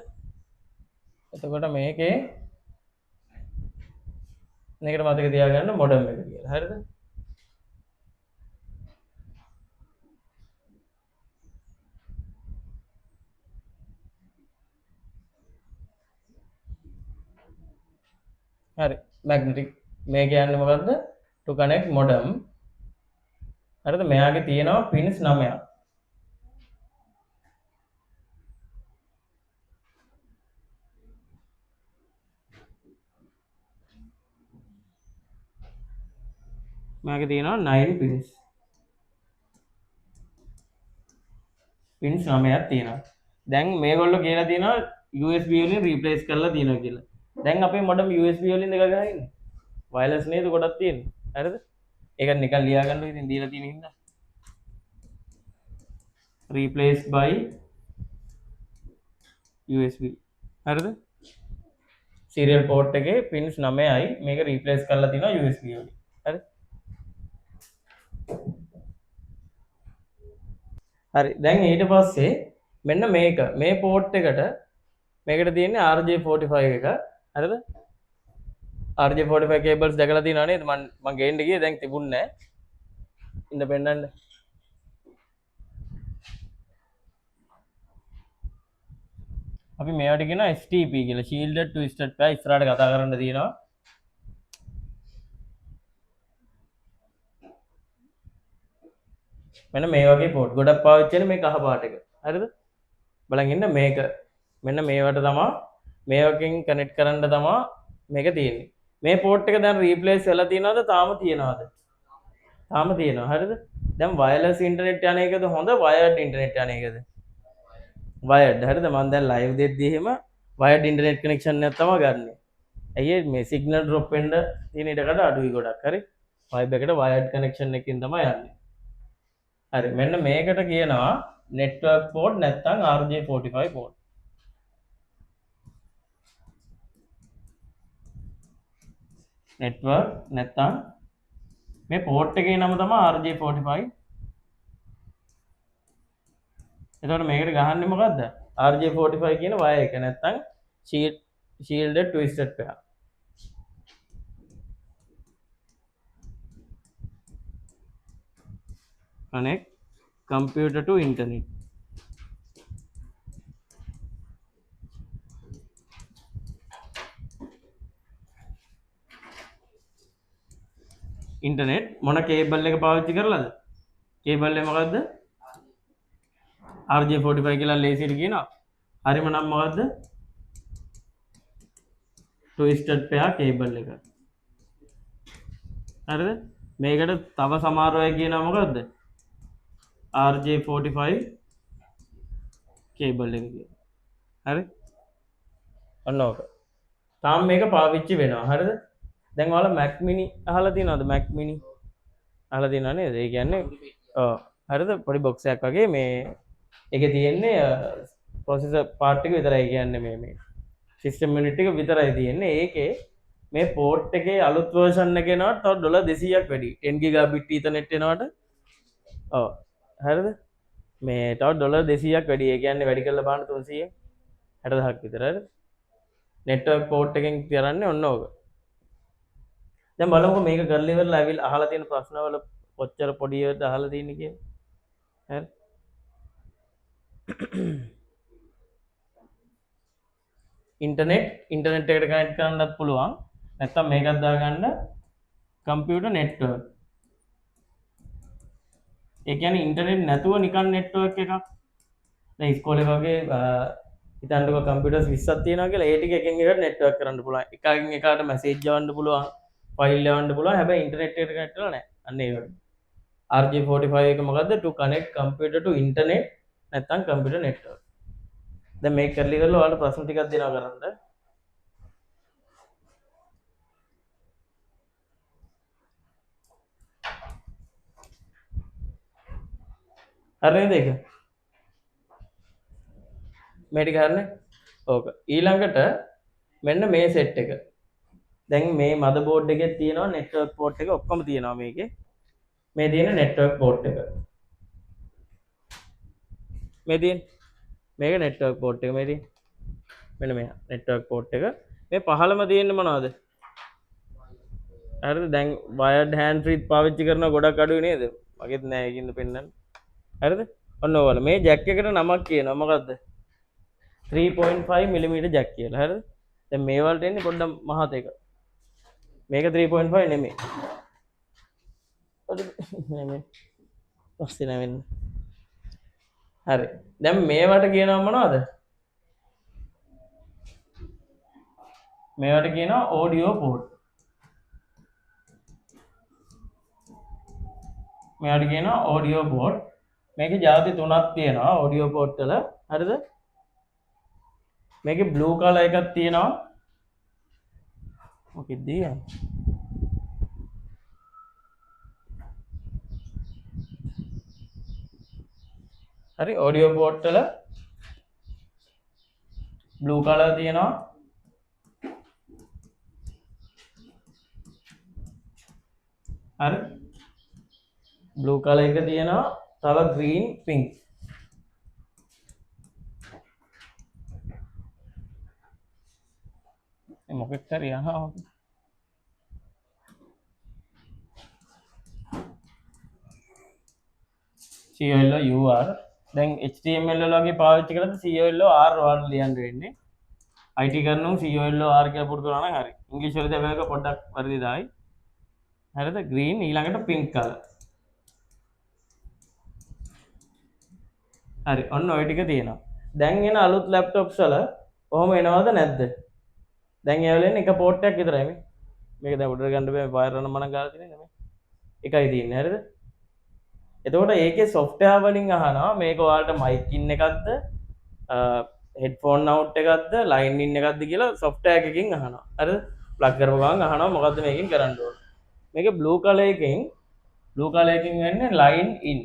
එතකොට මේකේ මේකට මතක තියාගන්න මොඩම් එක කියලා. හරිද? හරි. මැග්නටික් මේ කියන්නේ මොකද්ද? to connect modem. හරිද? මෙයාගේ තියෙනවා pins 9ක්. මෙයාගේ තියෙනවා 9 pins. pins 9ක් තියෙනවා. දැන් මේගොල්ලෝ කියලා තියෙනවා USB වලින් රීප්ලේස් කරලා තියෙනවා කියලා. දැන් අපේ මොඩම් USB වලින් එක ගහන්නේ. වයර්ලස් නේද ගොඩක් තියෙන්නේ. හරිද? ඒක නිකන් ලියා ගන්න ඉතින් දීලා තියෙන හින්දා. replaced by USB. හරිද? serial port එකේ pins 9යි මේක replace කරලා තිනවා USB වලින්. හරි? හරි. දැන් ඊට පස්සේ මෙන්න මේක මේ port එකට මේකට තියෙන්නේ RJ45 එක. හරිද? RJ45 cables දැකලා තියෙනවා නේද? මම ගේන්න ගියේ දැන් තිබුණේ නැහැ. ඉන්න පෙන්නන්න. අපි මේවට කියනවා STP කියලා. shielded twisted pair ඉස්සරහට කතා කරන්න තියෙනවා. මෙන්න මේ වගේ port ගොඩක් පාවිච්චි වෙන මේ කහ පාට එක. හරිද? බලන් ඉන්න මේක මෙන්න මේවට තමයි මේවකින් කනෙක්ට් කරන්න තමයි මේක තියෙන්නේ. මේ port එක දැන් replace වෙලා තියෙනවද? තාම තියෙනවද? තාම තියෙනවා. හරිද? දැන් wireless internet යන එකද හොඳ wired internet යන එකද? wired. හරිද? මම දැන් live දෙද්දි එහෙම wired internet connection එකක් තමයි ගන්නෙ. ඇයි මේ signal drop වෙන්න තියෙන ඉඩකඩ අඩුයි ගොඩක්. හරි? fiber එකට wired connection එකකින් තමයි යන්නේ. හරි. මෙන්න මේකට කියනවා network port නැත්නම් RJ45 port. network නැත්නම් මේ port එකේ නම තමයි RJ45. එතකොට මේකට ගහන්නේ මොකද්ද? RJ45 කියන wire එක නැත්නම් shielded twisted pair. Connect computer to internet. Internet මොන කේබල් එක පාවිච්චි කරලාද? කේබල් එක මොකද්ද? RJ45 කියලා ලේසියට කියනවා. හරිම නම් මොකද්ද? twisted pair කේබල් එක. හරිද? මේකට තව සමහර අය කියනවා මොකද්ද? RJ45 කේබල් එක කියලා. හරි? ඔන්න ඕක. තාම මේක පාවිච්චි වෙනවා. හරිද? දැන් ඔයාලා Mac mini අහලා තියෙනවද? Mac mini අහලා තියෙනව නේද? ඒ කියන්නේ ඔව් හරිද? පොඩි බොක්ස් එකක් වගේ මේ ඒකේ තියෙන්නේ processor part එක විතරයි කියන්නේ මේ system unit එක විතරයි තියෙන්නේ. ඒකේ මේ port එකේ අලුත් version එක එනවට තව $200ක් වැඩි. 10 gigabit ethernet එනවට ඔව් හරිද? මේ තව $200ක් වැඩි. ඒ කියන්නේ වැඩි කරලා බලන්න 360ක් විතර. හරිද? network port එකෙන් කරන්නේ ඔන්න ඕක. දැන් බලමුකෝ මේක කරලා ඉවරලා ඇවිල්ලා අහලා තියෙන ප්‍රශ්නවල කොච්චර පොඩියට අහලා තියෙන්නේ කියලා. හරි. ඉන්ටර්නෙට් එකට කනෙක්ට් කරන්නත් පුළුවන්. නැත්නම් මේකත් දාගන්න කම්පියුටර් නෙට්වර්ක්. ඒ කියන්නේ ඉන්ටර්නෙට් නැතුව නිකන් නෙට්වර්ක් එකක්. දැන් ඉස්කෝලේ වගේ හිතන්නකෝ කම්පියුටර්ස් 20ක් තියෙනවා කියලා ඒ ටික එකෙන් එකට නෙට්වර්ක් කරන්න පුළුවන්. එකකින් එකට මැසේජ් යවන්න පුළුවන්. ෆයිල් යවන්න පුළුවන්. හැබැයි ඉන්ටර්නෙට් එකට කනෙක්ට් කරලා නැහැ. අන්න ඒ වගේ. RJ45 එක මොකද්ද? to connect computer to internet නැත්නම් computer network. දැන් මේක කරලි කරලා ඔයාලට ප්‍රශ්න ටිකක් දෙනවා කරන්න. හරි නේද ඒක? මේ ටික හරිනේ. ඕක. ඊළඟට මෙන්න මේ සෙට් එක. දැන් මේ මදර් බෝඩ් එකේ තියෙනවා නෙට්වර්ක් පෝට් එක ඔක්කොම තියෙනවා මේකේ. මේ තියෙන නෙට්වර්ක් පෝට් එක. මේ තියෙන මේක නෙට්වර්ක් පෝට් එක මේ තියෙන. මෙන්න මේ නෙට්වර්ක් පෝට් එක. මේ පහළම තියෙන්නේ මොනවද? හරිද? දැන් වයර්ඩ් හෑන්ඩ් ෆ්‍රී පාවිච්චි කරන ගොඩක් අඩුයි නේද? මගෙත් නෑ ඒකින්ද පෙන්නන්න. හරිද? ඔන්න ඕවල මේ ජැක් එකට නමක් කියනවා මොකද්ද? 3.5 mm ජැක් කියලා. හරිද? දැන් මේ වලට එන්නේ පොඩ්ඩක් මහත එක. මේක 3.5 නෙමෙයි. නෙමෙයි. ඔස්සේ නැවෙන්න. හරි. දැන් මේවට කියනවා මොනවද? මේවට කියනවා audio port. මේවට කියනවා audio port. මේකේ ಜಾති තුනක් තියෙනවා audio port වල. හරිද? මේකේ blue color එකක් තියෙනවා. මොකෙද්ද යන්නේ? හරි audio port වල blue color තියෙනවා. හරි blue color එක තියෙනවා. තව green pink. මේ මොකෙක් හරි අහනවා. COL UR දැන් HTML වල වගේ පාවිච්චි කරද්දී COL R වල ලියන්න වෙන්නේ. IT කරනු COL R කියලා පුරුදු කරනවා නම් හරි. ඉංග්‍රීසි වලදී අපි එක පොඩ්ඩක් වර්ධි දායි. හරිද? green ඊළඟට pink color. හරි ඔන්න ඔය ටික තියෙනවා. දැන් එන අලුත් ලැප්ටොප්ස් වල කොහොම එනවද නැද්ද? දැන් ඒ වල එන්නේ එක පෝට් එකක් විතරයි මේ. මේක දැන් උඩට ගන්න බෑ වයර් රන මන ගාලා තියෙන්නේ නේ. එකයි තියෙන්නේ හරිද? එතකොට ඒකේ software වලින් අහනවා මේක ඔයාලට mic in එකක්ද headphone out එකක්ද line in එකක්ද කියලා software එකකින් අහනවා. හරිද? plug කරපුව ගමන් අහනවා මොකද්ද මේකෙන් කරන්න ඕන. මේක blue color එකෙන් වෙන්නේ line in.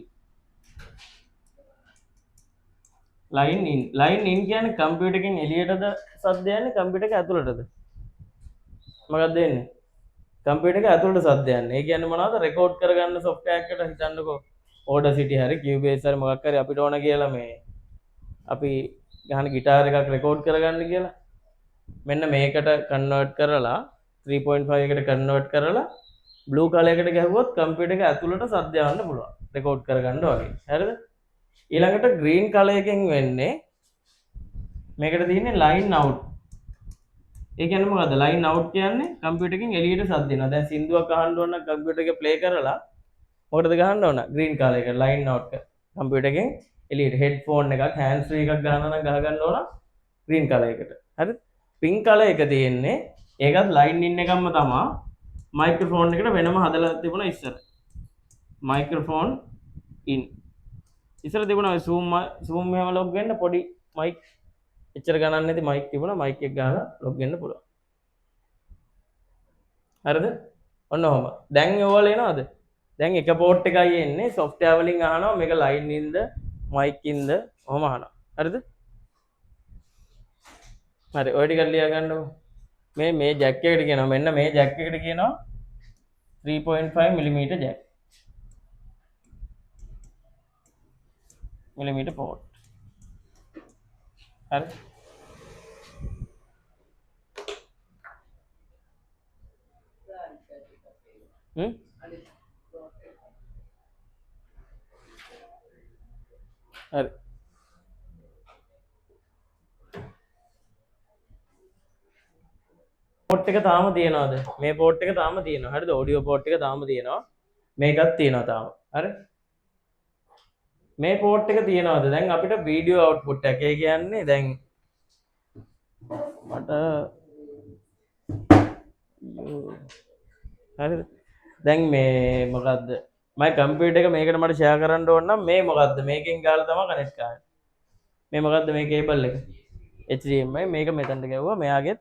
line in කියන්නේ කම්පියුටර් එකෙන් එළියටද සද්ද යන්නේ කම්පියුටර් එක ඇතුළටද? මොකක්ද වෙන්නේ? කම්පියුටර් එක ඇතුළට සද්ද යන්නේ. ඒ කියන්නේ මොනවද? රෙකෝඩ් කරගන්න software එකකට හිතන්නකෝ Audacity හරි Cubase හරි මොකක් හරි අපිට ඕන කියලා මේ අපි ගහන ගිටාර් එකක් රෙකෝඩ් කරගන්න කියලා. මෙන්න මේකට කන්වර්ට් කරලා 3.5 එකට කන්වර්ට් කරලා blue color එකට ගැහුවොත් කම්පියුටර් එක ඇතුළට සද්ද යවන්න පුළුවන්. රෙකෝඩ් කරගන්න වගේ. හරිද? ඊළඟට green color එකෙන් වෙන්නේ මේකට තියෙන්නේ line out. ඒ කියන්නේ මොකද්ද? line out කියන්නේ කම්පියුටර් එකෙන් එළියට සද්ද එනවා. දැන් සින්දුවක් අහන්න ඕන නම් කම්පියුටර් එක ප්ලේ කරලා මොකටද ගහන්න ඕන? green color එකට line out එක. කම්පියුටර් එකෙන් එළියට headphone එකක් hands free එකක් ගන්න නම් ගහ ගන්න ඕන green color එකට. හරිද? pink color එක තියෙන්නේ ඒකත් line in එකක්ම තමයි. microphone එකට වෙනම හදලා තිබුණා ඉස්සර. microphone in ඉස්සර තිබුණා zoom එහෙම log වෙන්න පොඩි mic එච්චර ගණන් නැති mic තිබුණා mic එක ගහලා log වෙන්න පුළුවන්. හරිද? ඔන්න ඔහම. දැන් ඔයාල එනවද? දැන් එක port එකයි එන්නේ software වලින් අහනවා මේක line inද mic inද ඔහම අහනවා. හරිද? හරි ඔය ටික ලියා ගන්නකො. මේ jack එකට කියනවා මෙන්න මේ jack එකට කියනවා 3.5 mm jack. millimeter port. හරි. හරි. port එක තාම තියනවාද? මේ port එක තාම තියෙනවා. හරිද? audio port එක තාම තියෙනවා. මේකත් තියෙනවා තාම. හරි. මේ port එක තියෙනවද? දැන් අපිට video output එක. ඒ කියන්නේ දැන් මට හරිද? දැන් මේ මොකද්ද? මගේ කම්පියුටර් එක මේකට මට ෂෙයා කරන්න ඕන නම් මේ මොකද්ද? මේකෙන් ගාලා තමයි කනෙක්ට් කරන්නේ. මේ මොකද්ද මේ කේබල් එක? HDMI මේක මෙතනට ගැව්වා මෙයාගෙත්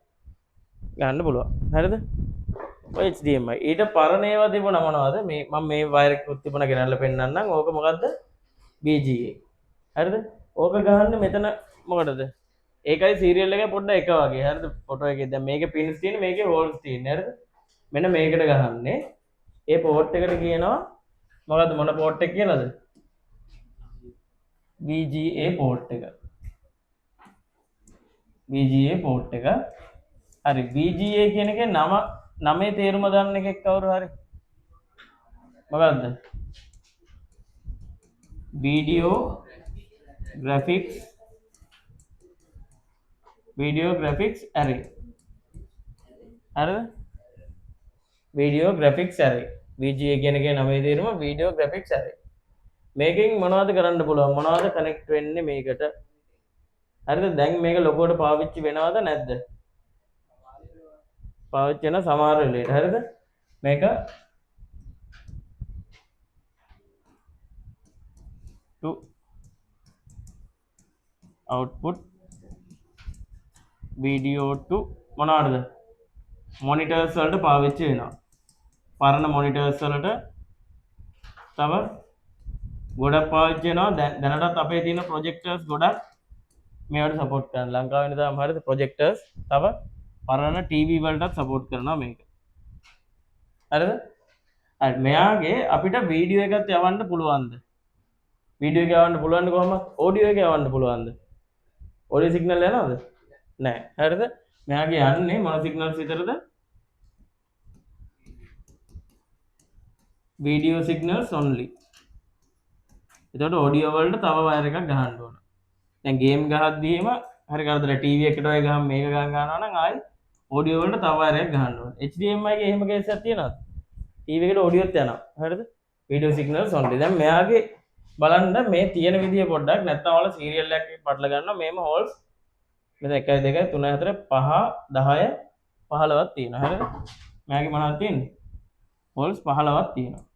ගන්න පුළුවන් හරිද ඔය HDMI ඊට පරණ ඒවා තිබුණා මොනවද මේ මම මේ වයර් එකක් තිබුණා ගෙනල්ලා පෙන්නන්නම් ඕක මොකද්ද BGA හරිද ඕක ගහන්න මෙතන මොකටද ඒකයි සීරියල් එක පොඩ්ඩක් එක වගේ හරිද ෆොටෝ එකේ දැන් මේකේ පින්ස් තියෙන මේකේ හෝල්ස් තියෙන හරිද මෙන්න මේකට ගහන්නේ ඒ පෝට් එකට කියනවා මොකද්ද මොන පෝට් එක කියලාද VGA පෝට් එක VGA පෝට් එක හරි VGA කියන එකේ නමේ තේරුම දන්න එකෙක් කවුරු හරි මොකද්ද video graphics array හරිද video graphics array VGA කියන එකේ නමේ තේරුම video graphics array මේකෙන් මොනවද කරන්න පුළුවන් මොනවද කනෙක්ට් වෙන්නේ මේකට හරිද දැන් මේක ලොකෝට පාවිච්චි වෙනවද නැද්ද පාවිච්චි වෙන සමහර වෙලෙට හරිද මේක to output video to මොනවටද monitors වලට පාවිච්චි වෙනවා පරණ monitors වලට තව ගොඩක් පාවිච්චි වෙනවා දැනටත් අපේ තියෙන projectors ගොඩක් මේවට support කරන ලංකාවේ ඉඳන් හරිද projectors තව පරණ TV වලටත් support කරනවා මේක හරිද හරි මෙයාගේ අපිට වීඩියෝ එකත් යවන්න පුළුවන්ද වීඩියෝ එක යවන්න පුළුවන්ද කොහමද ඔඩියෝ එක යවන්න පුළුවන්ද ඔඩියෝ සිග්නල් යනවද නැහැ හරිද මෙයාගේ යන්නේ මොන සිග්නල්ස් විතරද වීඩියෝ සිග්නල්ස් only එතකොට ඔඩියෝ වලට තව වයර් එකක් ගහන්න ඕන දැන් ගේම් ගහද්දීම හරි කරදර ටීවී එකට ඔය ගහම මේක ගන්නවා නම් ආයි ඔඩියෝ වලට තව වයර් එකක් ගහන්න ඕන HDMI එකේ එහෙම කේස් එකක් තියෙනවද ටීවී එකට ඔඩියෝත් යනවා හරිද වීඩියෝ සිග්නල්ස් only දැන් මෙයාගේ බලන්න මේ තියෙන විදිය පොඩ්ඩක් නැත්නම් වල සීරියල් එකක් පටල ගන්නවා මේම හෝල්ස් මෙතන 1 2 3 4 5 10 15ක් තියෙනවා හරිද මෙයාගේ මොනවද තියෙන්නේ හෝල්ස් 15ක් තියෙනවා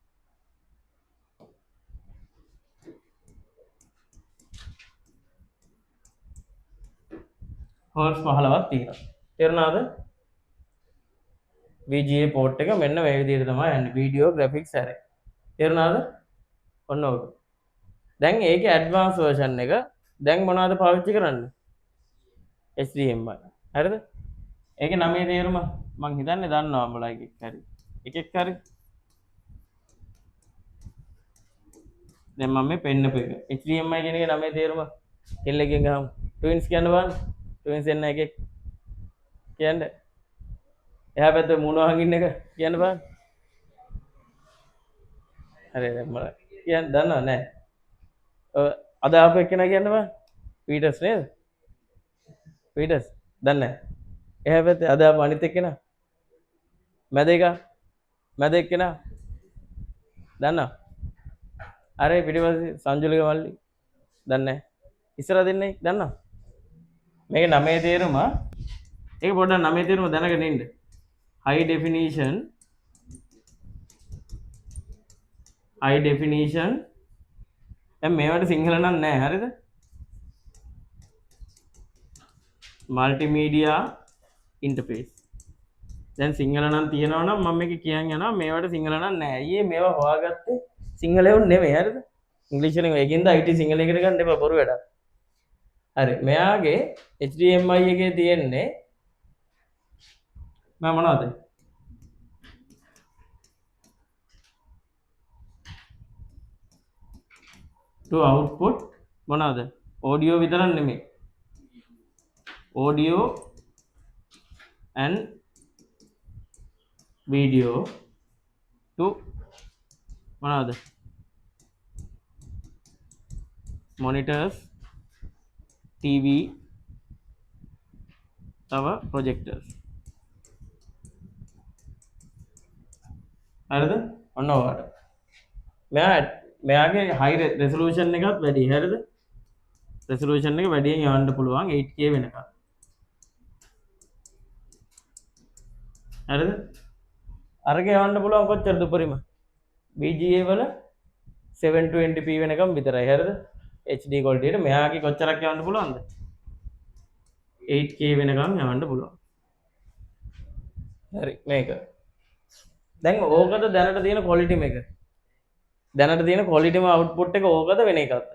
හෝල්ස් 15ක් තියෙනවා තේරුණාද VGA පෝට් එක මෙන්න මේ විදිහට තමයි යන්නේ වීඩියෝ ග්‍රැෆික්ස් array තේරුණාද ඔන්න ඔක දැන් ඒකේ ඇඩ්වාන්ස් වර්ෂන් එක දැන් මොනවද පාවිච්චි කරන්නේ HDMI හරිද ඒකේ නමේ තේරුම මං හිතන්නේ දන්නවා උඹලා එකෙක් හරි දැන් මම මේ පෙන්නපු එක HDMI කියන එකේ නමේ තේරුම කෙල්ලකින් ගහමු ට්වින්ස් කියන්න බලන්න ට්වින්ස් එන්න එකෙක් කියන්න එහා පැත්තේ මූණ වහගින්න එක කියන්න බලන්න හරි දැන් මම කියන්න දන්නව නෑ අද ආපු එක්කෙනා කියන්න බලන්න පීටර්ස් නේද පීටර්ස් දන්නේ නැහැ එහා පැත්තේ අද ආපු අනිත් එක්කෙනා මැද එක්කෙනා දන්නවා අර පිටිපස්සේ සංජුලික මල්ලි දන්නේ නැහැ ඉස්සර දෙන්නේ දන්නවා මේක නමේ තේරුම ඒක පොඩ්ඩක් නමේ තේරුම දැනගෙන ඉන්න high definition දැන් මේවට සිංහල නම් නැහැ හරිද මල්ටිමීඩියා ඉන්ටර්ෆේස් දැන් සිංහල නම් තියෙනවා නම් මම මේක කියන් යනවා මේවට සිංහල නම් නැහැ අයියේ මේවා හොයාගත්තේ සිංහලෙවුන් නෙමෙයි හරිද ඉංග්‍රීසි වලින් ඒකින්ද IT සිංහල එකට ගන්න එපා බොරු වැඩක් හරි මෙයාගේ HDMI එකේ තියෙන්නේ මම මොනවද to output මොනවද audio විතරක් නෙමෙයි audio and video to මොනවද monitors TV තව projectors හරිද ඔන්න ඔයාලට මෙයාගේ high resolution එකත් වැඩි හරිද resolution එක වැඩියෙන් යවන්න පුළුවන් 8K වෙනකම් හරිද අරක යවන්න පුළුවන් කොච්චරද උපරිම VGA වල 720p වෙනකම් විතරයි හරිද HD quality එකට මෙයාගේ කොච්චරක් යවන්න පුළුවන්ද 8K වෙනකම් යවන්න පුළුවන්. හරි මේක. දැන් ඕකද දැනට තියෙන ක්වොලිටි එක. දැනට තියෙන ක්වොලිටිම අවුට්පුට් එක ඕකද වෙන එකක්ද?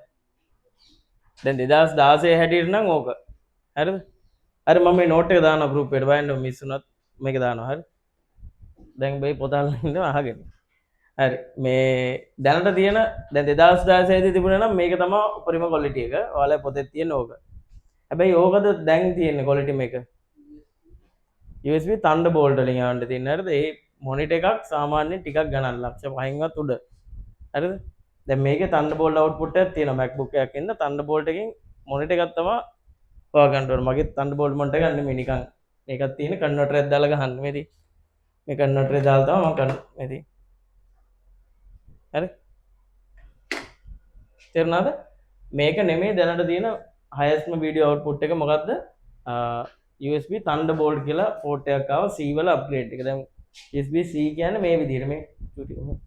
දැන් 2016 හැටියට නම් ඕක. හරිද? හරි මම මේ නෝට් එක දානවා ගෲප් එකට බලන්න මිස් වුණත් මේක දානවා. හරි. දැන් බයි පොත අල්ලන් ඉන්නවා අහගෙන. හරි මේ දැනට තියෙන දැන් 2016 දී තිබුණා නම් මේක තමයි උපරිම ක්වොලිටි එක. ඔයාලා පොතේ තියෙන ඕක. හැබැයි ඕකද දැන් තියෙන ක්වොලිටි එක. USB Thunderbolt වලින් යවන්න තියෙන. හරිද? ඒ මොනිටර් එකක් සාමාන්‍යයෙන් ටිකක් ගණන් ලක්ෂ 5න්වත් උඩ. හරිද? දැන් මේකේ Thunderbolt output එකක් තියෙනවා MacBook එකක් ඉන්න Thunderbolt එකෙන් මොනිටර් එකක් තමයි හොයාගන්න ඕන. මගේ Thunderbolt මොනිටර් එක ගන්න මේ නිකන් මේකක් තියෙන කන්වර්ටර් එකක් දාලා ගහන්න මේදී. මේ කන්වර්ටර් එක දාලා තමයි මම කරන්නේ මේදී. හරි? තේරුණාද? මේක නෙමෙයි දැනට තියෙන highestම video output එක මොකද්ද? USB Thunderbolt කියලා port එකක් ආවා C වල upgrade එක. දැන් USB C කියන්නේ මේ විදිහට මේ චුටි කොහොමද?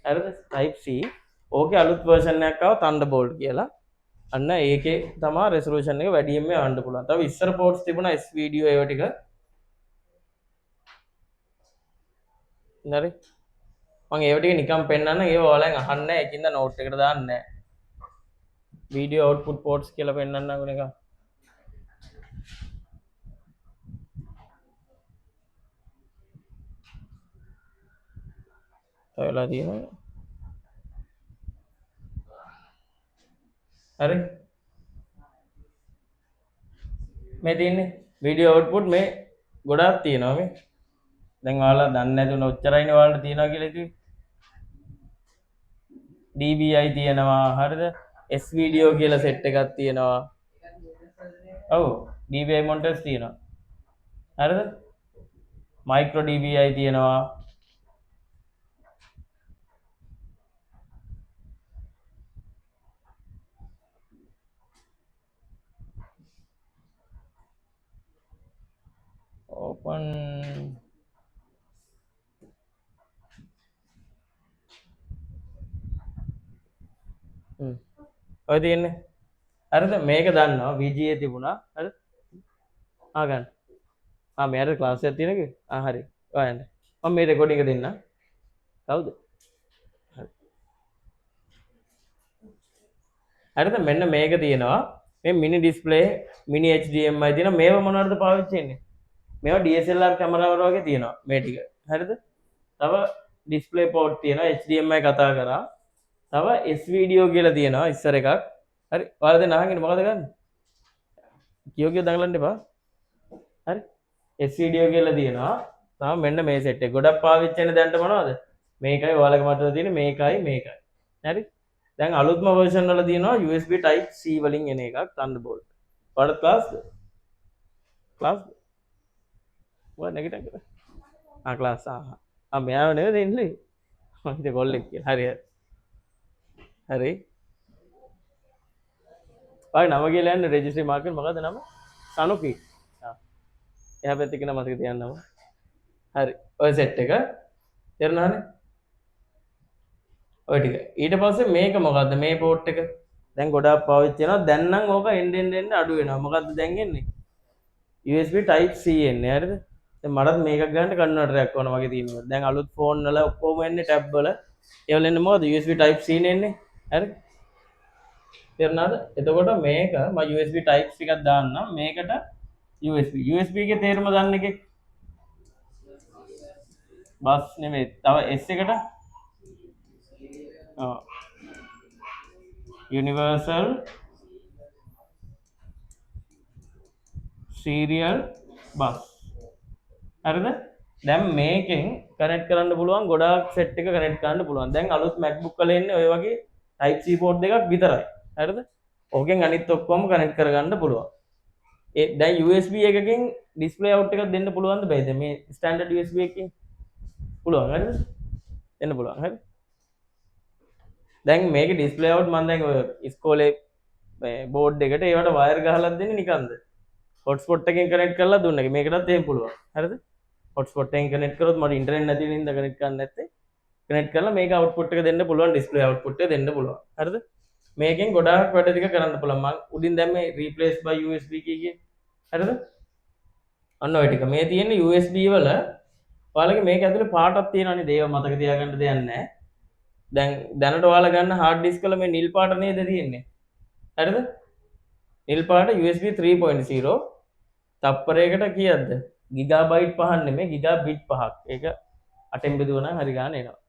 හරිද? type C. ඕකේ අලුත් version එකක් ආවා Thunderbolt කියලා. අන්න ඒකේ තමයි resolution එක වැඩියෙන්ම යවන්න පුළුවන්. තව ඉස්සර ports තිබුණා S video ඒව ටික. හරි. මම ඒව ටික නිකන් පෙන්නන්න ඒව ඔයාලෙන් අහන්න නැහැ. ඒකින්ද note එකට දාන්නේ නැහැ. video output ports කියලා පෙන්නන්නකෝ නිකන්. වෙලා තියෙනවා. හරි. මේ තියෙන්නේ වීඩියෝ අවුට්පුට් මේ ගොඩාක් තියෙනවා මේ. දැන් ඔයාලා දන්නේ නැතුන ඔච්චරයිනේ ඔයාලට තියෙනවා කියලා ඉතින්. DVI තියෙනවා. හරිද? S video කියලා සෙට් එකක් තියෙනවා. ඔව් DVI monitors තියෙනවා. හරිද? micro DVI තියෙනවා. open ඔය තියෙන්නේ හරිද මේක දන්නවා VGA තිබුණා හරිද ගන්න මෙයාට ක්ලාස් එකක් තියෙනකේ හරි ඔයයන්ට මම මේ රෙකෝඩින් එක දෙන්න කවුද හරිද මෙන්න මේක තියෙනවා මේ මිනි ඩිස්ප්ලේ මිනි HDMI තියෙනවා මේව මොනවද පාවිච්චි වෙන්නේ මේවා DSLR කැමරාවල වගේ තියෙනවා මේ ටික හරිද තව ඩිස්ප්ලේ පෝට් තියෙනවා HDMI කතා කරා තව S video කියලා තියෙනවා ඉස්සර එකක් හරි ඔයාලා දැන් අහගෙන මොකද ගන්න කියෝ දඟලන්න එපා හරි S video කියලා තියෙනවා තව මෙන්න මේ සෙට් එක ගොඩක් පාවිච්චි වෙන දැන්ට මොනවද මේකයි ඔයාලගේ මතක තියෙන මේකයි හරි දැන් අලුත්ම version වල තියෙනවා USB type C වලින් එන එකක් Thunderbolt ඔයාලට class ඔයා නැගිටින්න class මෙයාව නෙවෙයි දෙන්නේ මම හිතේ කොල්ලෙක් කියලා හරි ඔය නම කියලා යන්නේ රෙජිස්ට්‍රි මාර්කට් මොකද්ද නම සනුකි එයා පැත්තේ කෙනා මතක තියන්නම හරි ඔය සෙට් එක තේරුණානේ ඔය ටික ඊට පස්සේ මේක මොකද්ද මේ පෝට් එක දැන් ගොඩාක් පාවිච්චි වෙනවා දැන් නම් ඕක එන්න අඩු වෙනවා මොකද්ද දැන් එන්නේ USB type C එන්නේ හරිද දැන් මටත් මේකක් ගන්න කන්වර්ටර් එකක් ඕන වගේ තියෙනවා දැන් අලුත් ෆෝන් වල ඔක්කොම එන්නේ ටැබ් වල ඒවල එන්නේ මොකද USB type C නේ එන්නේ හරි තේරුණාද එතකොට මේක මම USB type C එකක් දාන්නම් මේකට USB එකේ තේරුම දන්න එකෙක් බස් නෙමෙයි තව S එකට universal serial bus හරිද දැන් මේකෙන් කනෙක්ට් කරන්න පුළුවන් ගොඩාක් සෙට් එක කනෙක්ට් කරන්න පුළුවන් දැන් අලුත් MacBook වල එන්නේ ඔය වගේ type C port දෙකක් විතරයි හරිද ඕකෙන් අනිත් ඔක්කොම කනෙක්ට් කරගන්න පුළුවන් ඒ දැන් USB එකකින් display out එකක් දෙන්න පුළුවන්ද බැයිද මේ standard USB එකකින් පුළුවන් හරිද දෙන්න පුළුවන් හරි දැන් මේක display out මම දැන් ඔය ඉස්කෝලේ මේ බෝඩ් එකට ඒවට වයර් ගහලා දෙන්නේ නිකන්ද hotspot එකෙන් කනෙක්ට් කරලා දුන්නා මේකටත් එහෙම පුළුවන් හරිද hotspot එකෙන් කනෙක්ට් කරොත් මට ඉන්ටර්නෙට් නැති වෙන ඉඳ කනෙක්ට් කරන්න නැත්තේ කනෙක්ට් කරලා මේක output එක දෙන්න පුළුවන් display output එක දෙන්න පුළුවන් හරිද මේකෙන් ගොඩාක් වැඩ ටික කරන්න පුළුවන් මම උඩින් දැන් මේ replace by USB කීයේ හරිද? අන්න ඔය ටික මේ තියෙන්නේ USB වල ඔයාලගේ මේක ඇතුලේ පාටක් තියෙනවානේ දේව මතක තියාගන්න දෙයක් නැහැ. දැන් දැනට ඔයාලා ගන්න hard disk වල මේ නිල් පාට නේද තියෙන්නේ. හරිද? නිල් පාට USB 3.0 තප්පරයකට කීයක්ද? ගිගාබයිට් 5ක් නෙමෙයි ගිගාබිට් 5ක්. ඒක 8න් බෙදුවා නම් හරි ගන්න එනවා.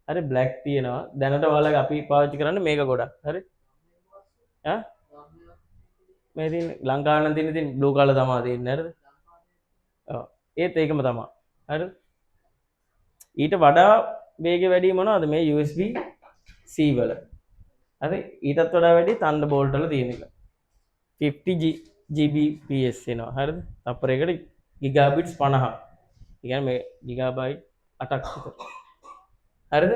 හරි බ්ලැක් තියෙනවා. දැනට ඔයාලා අපි පාවිච්චි කරන්නේ මේක ගොඩක්. හරි? ඈ මේ තියෙන්නේ ලංකාවේ නම් තියෙන්නේ බ්ලූ කලර් තමයි තියෙන්නේ. හරිද? ඔව්. ඒත් ඒකම තමයි. හරිද? ඊට වඩා වේගය වැඩි මොනවද මේ USB C වල. හරි ඊටත් වඩා වැඩි Thunderbolt වල තියෙන එක. 50 Gbps එනවා. හරිද? තප්පරයකට ගිගාබිට්ස් 50ක්. ඒ කියන්නේ මේ ගිගාබයිට් 8ක් විතර. හරිද?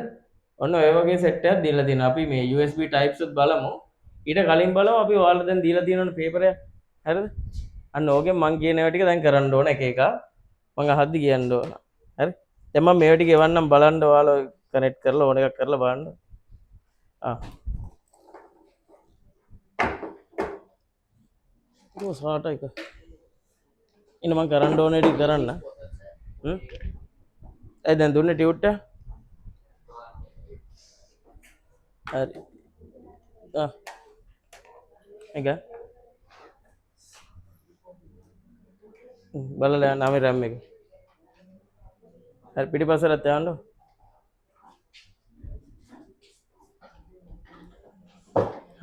ඔන්න ඔය වගේ සෙට් එකක් දීලා තියෙනවා. අපි මේ USB types උත් බලමු. ඊට කලින් බලමු අපි ඔයාලට දැන් දීලා තියෙනවනේ පේපර් එක. හරිද? අන්න ඕකෙන් මං කියන ඒවා ටික දැන් කරන්න ඕන එක එක. මං අහද්දි කියන්න ඕන. හරි? දැන් මම මේවා ටික එවන්නම් බලන්න ඔයාලා කනෙක්ට් කරලා ඕන එකක් කරලා බලන්න. සාට එක ඉන්න මං කරන්න ඕන ටික කරන්න. ඇයි දැන් දුන්නේ ටියුට් එක? හරි. එක බලලා යන්න ආවේ RAM එක. හරි පිටිපස්සට යන්න.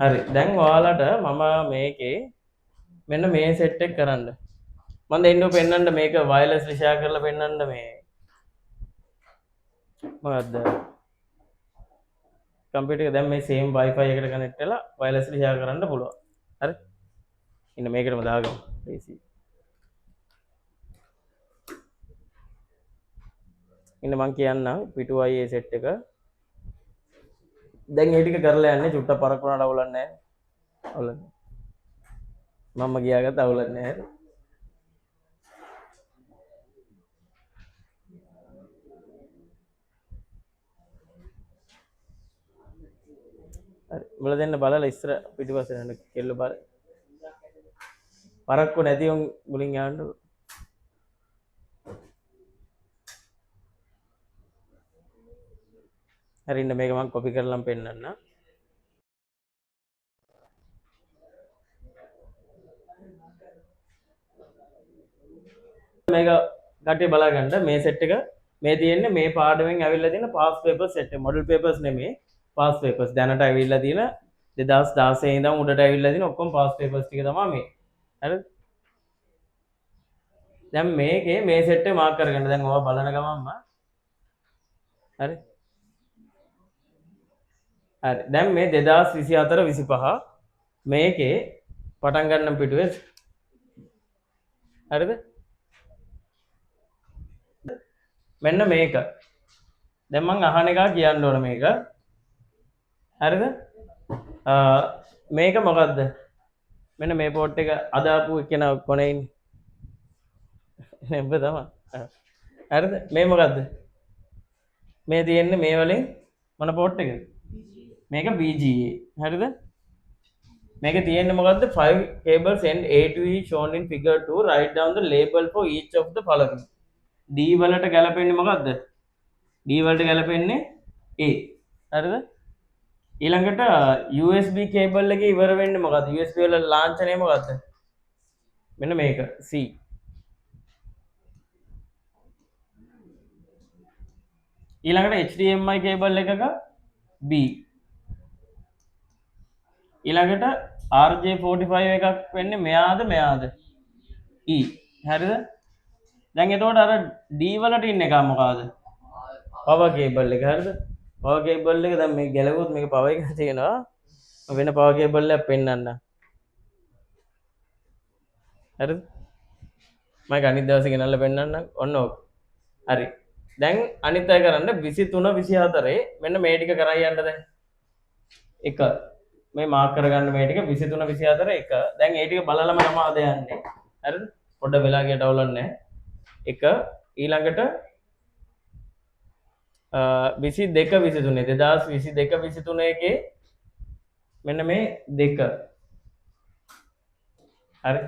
හරි දැන් ඔයාලට මම මේකේ මෙන්න මේ සෙට් එක කරන්න. මම දෙන්නෝ පෙන්නන්න මේක වයර්ලස් ෂෙයා කරලා පෙන්නන්න මේ මොකද්ද කම්පියුටර් එක දැන් මේ same wifi එකට කනෙක්ට් වෙලා වයර්ලස් ෂෙයා කරන්න පුළුවන්. හරි. ඉන්න මේකටම දාගමු. PC. ඉන්න මං කියන්නම් පිටුවයි ඒ සෙට් එක. දැන් ඒ ටික කරලා යන්නේ චුට්ටක් පරක් වුණාට අවුලක් නැහැ. අවුලක් නැහැ. මම ගියාගත්ත අවුලක් නැහැ. හරි. උඹල දෙන්න බලලා ඉස්සර පිටිපස්සේ යන්න කෙල්ල බල. පරක්කු නැති උන් මුලින් යන්න. හරි ඉන්න මේක මම කොපි කරලාම පෙන්නන්න. මේක කට්ටිය බලා ගන්න මේ සෙට් එක මේ තියෙන්නේ මේ පාඩමෙන් ඇවිල්ලා තියෙන පාස් පේපර් සෙට් එක. මොඩල් පේපර්ස් නෙමෙයි පාස් පේපර්ස්. දැනට ඇවිල්ලා තියෙන 2016 ඉඳන් උඩට ඇවිල්ලා තියෙන ඔක්කොම පාස් පේපර්ස් ටික තමයි මේ. හරිද? දැන් මේකේ මේ සෙට් එක මාක් කරගන්න. දැන් ඔයා බලන ගමන්ම හරි. හරි. දැන් මේ 2024 25 මේකේ පටන් ගන්න පිටුවේ හරිද? මෙන්න මේක. දැන් මං අහන එක කියන්න ඕන මේක. හරිද? මේක මොකද්ද? මෙන්න මේ පෝට් එක අදාපු කෙනා කොනේ ඉන්නේ. නෙබ්බ තමයි. හරිද? මේ මොකද්ද? මේ තියෙන්නේ මේ වලින් මොන පෝට් එකද? මේක VGA. හරිද? මේක තියෙන්නේ මොකද්ද? 5 cables and A to E shown in figure 2. Write down the label for each of the following. D වලට ගැලපෙන්නේ මොකද්ද? D වලට ගැලපෙන්නේ A. හරිද? ඊළඟට USB cable එකේ ඉවර වෙන්නේ මොකද්ද? USB වල ලාංඡනය මොකද්ද? මෙන්න මේක C. ඊළඟට HDMI cable එකක B. ඊළඟට RJ45 එකක් වෙන්නේ මෙයාද මෙයාද? E. හරිද? දැන් එතකොට අර D වලට ඉන්න එක මොකද්ද? power cable එක. හරිද? power cable එක දැන් මේ ගැලවුවොත් මේක power එක තියෙනවා. වෙන power cable එකක් පෙන්නන්න. හරිද? මම අනිත් දවසේ ගෙනල්ලා පෙන්නන්නම්. ඔන්න ඕක. හරි. දැන් අනිත් අය කරන්න 23 24 මෙන්න මේ ටික කරා යන්න දැන්. 1 මේ මාක් කරගන්න මේ ටික 23 24 1. දැන් ඒ ටික බලලම තමයි අද යන්නේ. හරිද? පොඩ වෙලා ගියට අවුලක් නැහැ. 1 ඊළඟට 22 23 2022 23 එකේ මෙන්න මේ 2. හරි.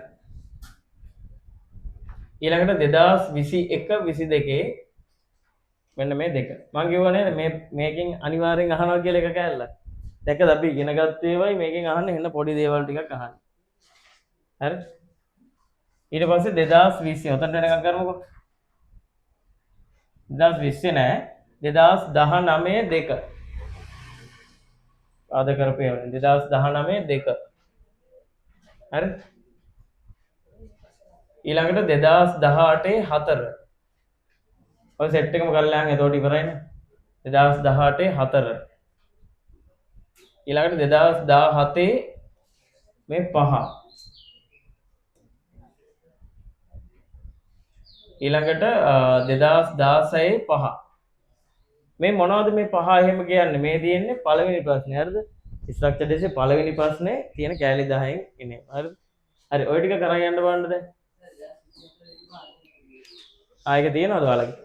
ඊළඟට 2021 22 මෙන්න මේ දෙක. මම කියවනේ මේකෙන් අනිවාර්යෙන් අහනවා කියලා එක කෑල්ලක්. දැක්කද අපි ඉගෙන ගත්ත ඒවායි මේකෙන් අහන්න එන්න පොඩි දේවල් ටිකක් අහන්න. හරි? ඊට පස්සේ 2020 උතන්ට වෙනකම් කරමුකෝ. 2020 නෑ 2019 දෙක. ආද කරපේ 2019 දෙක. හරි? ඊළඟට 2018 4. ඔය සෙට් එකම කරලා යන් එතකොට ඉවරයිනේ. 2018 4. ඊළඟට 2017 මේ 5. ඊළඟට 2016 5. මේ මොනවද මේ 5 එහෙම කියන්නේ? මේ තියෙන්නේ පළවෙනි ප්‍රශ්නේ හරිද? ස්ට්‍රක්චර් ඩේසේ පළවෙනි ප්‍රශ්නේ තියෙන කැලි 10න් එන්නේ. හරිද? හරි ඔය ටික කරන් යන්න බලන්න දැන්. ආයෙක තියෙනවද ඔයාලගේ?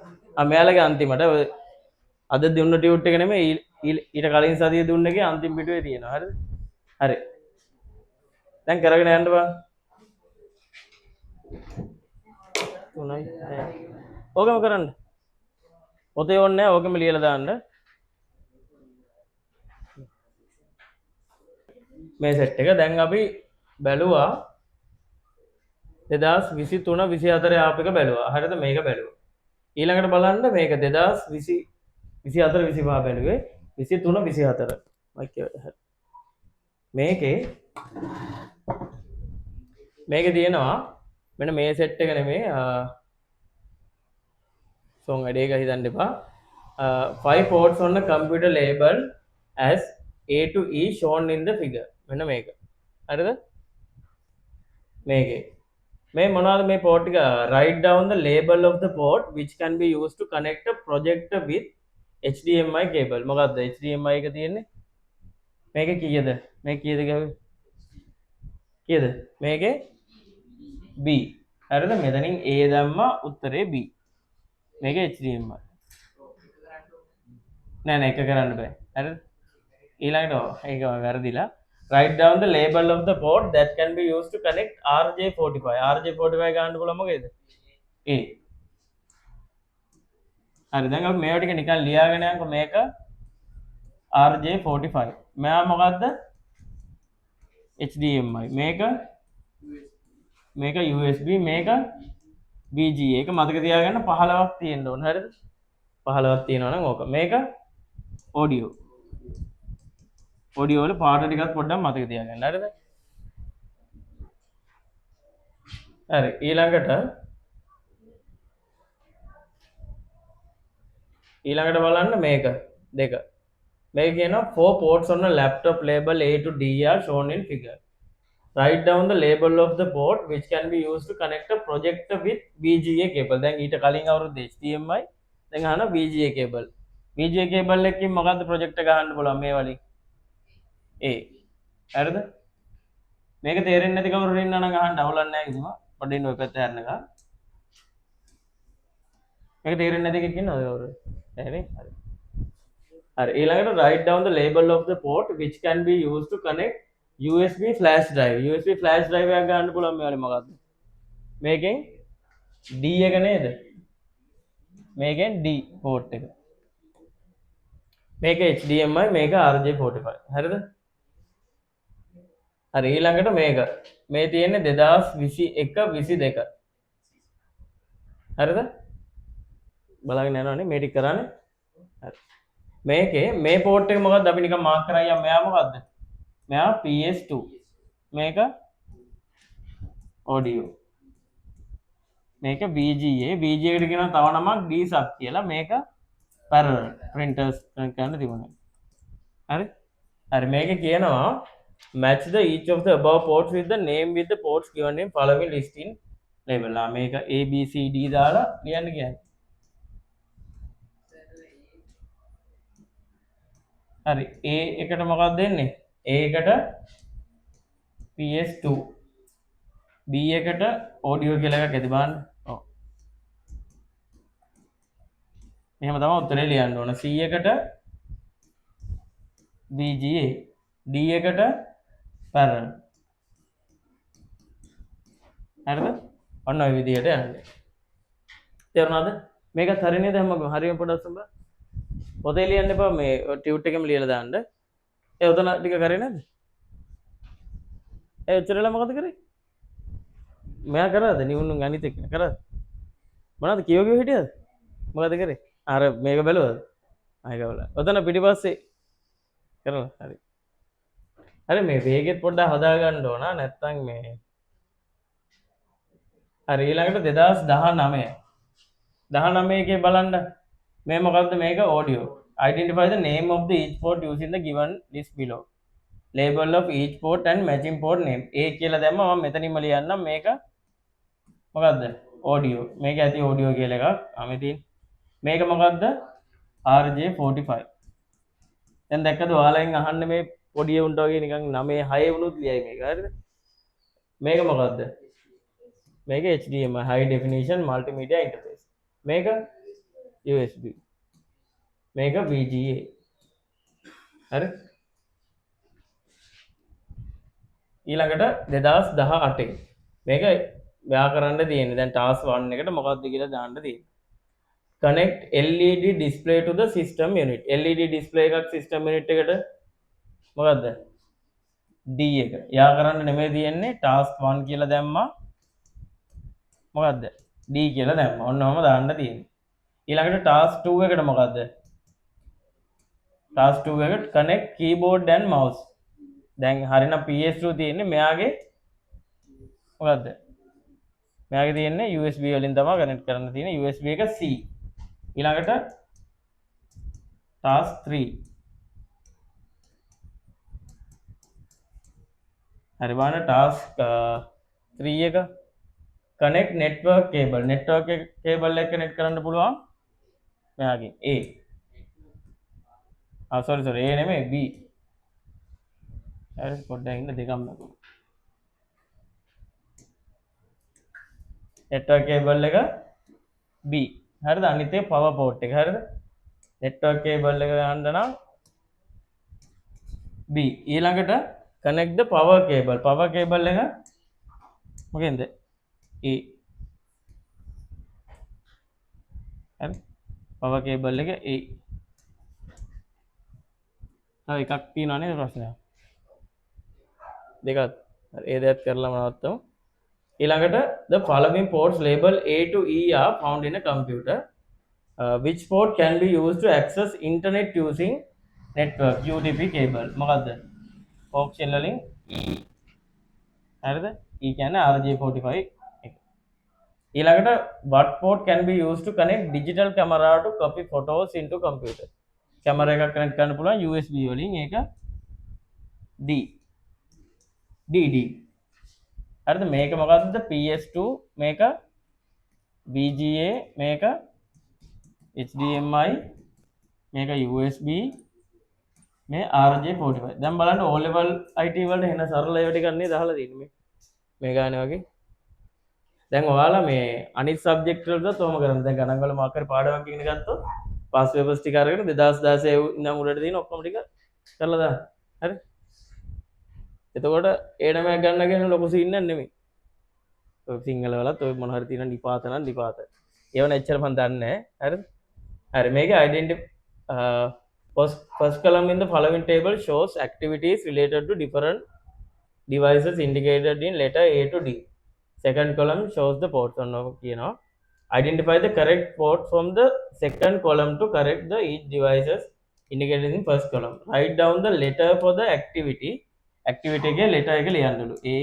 මෙයාලගේ අන්තිමට අද දුන්න ටියුට් එක නෙමෙයි ඊට කලින් සතියේ දුන්න එකේ අන්තිම පිටුවේ තියෙනවා. හරිද? හරි. දැන් කරගෙන යන්න බා. 3යි 6යි. ඕකම කරන්න. පොතේ ඕනේ නැහැ ඕකම ලියලා දාන්න. මේ සෙට් එක දැන් අපි බැලුවා 2023 24 ආප් එක බැලුවා. හරිද? මේක බැලුවා. ඊළඟට බලන්න මේක 2020 24 25 බැලුවේ 23 24. මේකේ තියෙනවා මෙන්න මේ සෙට් එක නෙමෙයි සෝන් වැඩේ එක හිතන්න එපා. 5 ports on a computer labeled as A to E shown in the figure. මෙන්න මේක. හරිද? මේකේ මේ මොනවද මේ port එක? Write down the label of the port which can be used to connect a projector with HDMI cable. මොකද්ද HDMI එක තියෙන්නේ? මේකේ කීයද? මේක කීයද ගාවේ? කීයද? මේකේ B. හරිද? මෙතනින් A දැම්මා උත්තරේ B. මේකේ HDMI. නෑ එක කරන්න බෑ. හරිද? ඊළඟට ඒක වැරදිලා. Write down the label of the port that can be used to connect RJ45. RJ45 ගන්න පුළුවන් මොකේද? A. හරි දැන් අපි මේවා ටික නිකන් ලියාගෙන යන්කො මේක RJ45. මෙයා මොකද්ද? HDMI. මේක USB මේක VGA. ඒක මතක තියාගන්න 15ක් තියෙන්න ඕන. හරිද? 15ක් තියෙනවා නම් ඕක. මේක audio. audio වල පාට ටිකක් පොඩ්ඩක් මතක තියාගන්න. හරිද? හරි ඊළඟට බලන්න මේක දෙක. මේක කියනවා 4 ports on a laptop label A to D are shown in figure. Write down the label of the port which can be used to connect a projector with VGA cable. දැන් ඊට කලින් අවුරුද්ද HDMI දැන් අහන VGA cable. VGA cable එකකින් මොකද්ද ප්‍රොජෙක්ටර් ගහන්න පුළුවන් මේ වලින්? A. හරිද? මේක තේරෙන්නේ නැති කවුරු ඉන්නා නම් අහන්න අවුලක් නැහැ කිසිම. පොඩ්ඩින් ඔය පැත්ත යන්නකම්. මේක තේරෙන්නේ නැති එකක් ඉන්නවද කවුරු? නැහැ නේ. හරි. හරි ඊළඟට write down the label of the port which can be used to connect USB flash drive. USB flash drive එකක් ගන්න පුළුවන් මේ වලින් මොකද්ද? මේකෙන් D එක නේද? මේකෙන් D port එක. මේක HDMI මේක RJ45. හරිද? හරි ඊළඟට මේක. මේ තියෙන්නේ 2021 22. හරිද? බලගෙන යනවනේ මේ ටික කරන්නේ. හරි. මේකේ මේ port එක මොකද්ද? අපි නිකන් මාක් කරා යම් මෙයා මොකද්ද? මෙයා PS2. මේක audio. මේක VGA. VGA එකට කියනවා තව නමක් D-sub කියලා. මේක parallel printers ගන්න තිබුණා. හරි? හරි මේක කියනවා match the each of the above ports with the name with the ports given in following list in label. මේක A B C D දාලා ලියන්න කියන්නේ. හරි A එකට මොකක්ද දෙන්නේ? A එකට PS2 B එකට audio කියලා එකක් ඇති බලන්න. ඔව්. එහෙම තමයි උත්තරේ ලියන්න ඕන. C එකට VGA D එකට parallel. හරිද? ඔන්න ඔය විදිහට යන්නේ. තේරුණාද? මේකත් හරිනේ දැන් මම හරියම පොඩ්ඩක් සම්බ. පොතේ ලියන්න එපා මේ ටියුට් එකෙම ලියලා දාන්න. ඒ උතන ටික කරේ නැද්ද? ඒ උච්චරලා මොකද කරේ? මෙයා කරාද? නිවුණු ගණිත එක්ක කරාද? මොනවද කියව හිටියද? මොකද කරේ? අර මේක බැලුවද? ආයෙ ගවලා. ඔතන පිටිපස්සේ කරලා හරි. හරි මේ වේගෙත් පොඩ්ඩක් හදා ගන්න ඕන නැත්නම් මේ හරි ඊළඟට 2019 19 එකේ බලන්න මේ මොකද්ද මේක audio identify the name of the each port using the given list below label of each port and matching port name ඒ කියලා දැම්ම මම මෙතනින්ම ලියන්නම් මේක මොකද්ද audio මේක ඇති audio කියලා එකක් අපි තියෙන මේක මොකද්ද RJ45 දැන් දැක්කද ඔයාලෙන් අහන්න මේ පොඩි උන්ට වගේ නිකන් 9 6 වුණොත් ලියයි මේක හරිද මේක මොකද්ද මේක HDMI high definition multimedia interface මේක USB මේක VGA හරි ඊළඟට 2018 මේක ව්‍යාකරන්න තියෙන්නේ දැන් task 1 එකට මොකක්ද කියලා දාන්න තියෙන්නේ connect LED display to the system unit LED display එකක් system unit එකට මොකද්ද D එක යා කරන්න නෙමෙයි තියෙන්නේ task 1 කියලා දැම්මා මොකද්ද D කියලා දැම්මා ඔන්නවම දාන්න තියෙන්නේ ඊළඟට task 2 එකට මොකද්ද task 2 එකට connect keyboard and mouse දැන් හරිනම් PS2 තියෙන්නේ මෙයාගේ මොකද්ද මෙයාගේ තියෙන්නේ USB වලින් තමයි කනෙක්ට් කරන්න තියෙන්නේ USB එක C ඊළඟට task 3 හරි බලන්න task 3 එක connect network cable එක connect කරන්න පුළුවන් මෙයාගේ A sorry A නෙමෙයි B හරි පොඩ්ඩක් ඉන්න දෙකම නගමු network cable එක B හරිද අනිත් එක power port එක හරිද network cable එක ගන්න නම් B ඊළඟට connect the power cable එක මොකෙන්ද A හරි power cable එක A තව එකක් තියෙනවා නේද ප්‍රශ්නයක් දෙකක් ඒ දෙයක් කරලා නවත්තමු ඊළඟට the following ports label A to E are found in a computer which port can be used to access internet using network UDP cable මොකද්ද option වලින් E හරිද E කියන්නේ RJ45 එක ඊළඟට what port can be used to connect digital camera to copy photos into computer camera එකක් connect කරන්න පුළුවන් USB වලින් ඒක D DD හරිද මේක මොකද්ද PS2 මේක VGA මේක HDMI මේක USB මේ RJ45 දැන් බලන්න O level IT වලට එන සරල ඒවා ටිකක් නේද අහලා තියෙන්නේ මේ ගානේ වගේ දැන් ඔයාලා මේ අනිත් සබ්ජෙක්ට් වලටත් ඔහොම කරන්න දැන් ගණන් වල මොකක් හරි පාඩමක් ඉගෙන ගත්තොත් පාස් පේපර්ස් ටික අරගෙන 2016 ඉඳන් උඩට තියෙන ඔක්කොම ටික කරලා දාන්න හරි එතකොට A9ක් ගන්න කියන ලොකු සීන් එකක් නෙමෙයි ඔය සිංහල වලත් ඔය මොන හරි තියෙන නිපාත නම් නිපාත ඒව නැච්චර මන් දන්නේ නැහැ හරිද හරි මේකේ first column in the following table shows activities related to different devices indicated in letter A to D second column shows the ports ඔන්නෝක කියනවා identify the correct port from the second column to correct the each devices indicated in first column write down the letter for the activity එකේ letter එක ලියන්නලු A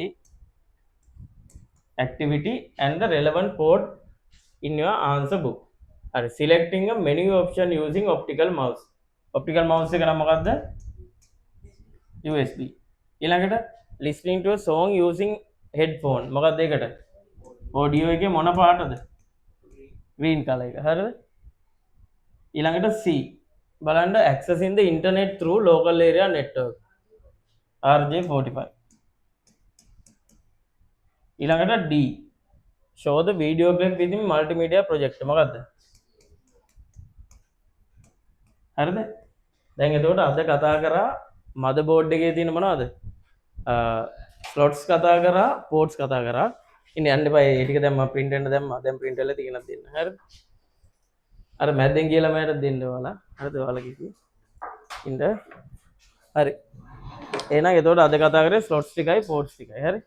activity and the relevant port in your answer book are selecting a menu option using optical mouse එක නම් මොකද්ද USB ඊළඟට listening to a song using headphone මොකක්ද ඒකට audio එකේ මොන පාටද green color එක හරිද ඊළඟට C බලන්න accessing the internet through local area network RJ45 ඊළඟට D show the video clip within multimedia projector මොකද්ද හරිද දැන් එතකොට අද කතා කරා motherboard එකේ තියෙන මොනවද slots කතා කරා ports කතා කරා ඉන්නේ යන්න එපා. ඒ ටික දැම්ම print වෙන්න දැම්ම. දැන් print වෙලා තියෙනක් දෙන්න. හරිද? අර මැද්දෙන් කියලා මට දෙන්න ඔයාලා. හරිද? ඔයාලා කිව්වේ. ඉන්න. හරි. එහෙනම් එතකොට අද කතා කරේ ස්ලොට්ස් ටිකයි පෝට්ස් ටිකයි. හරි?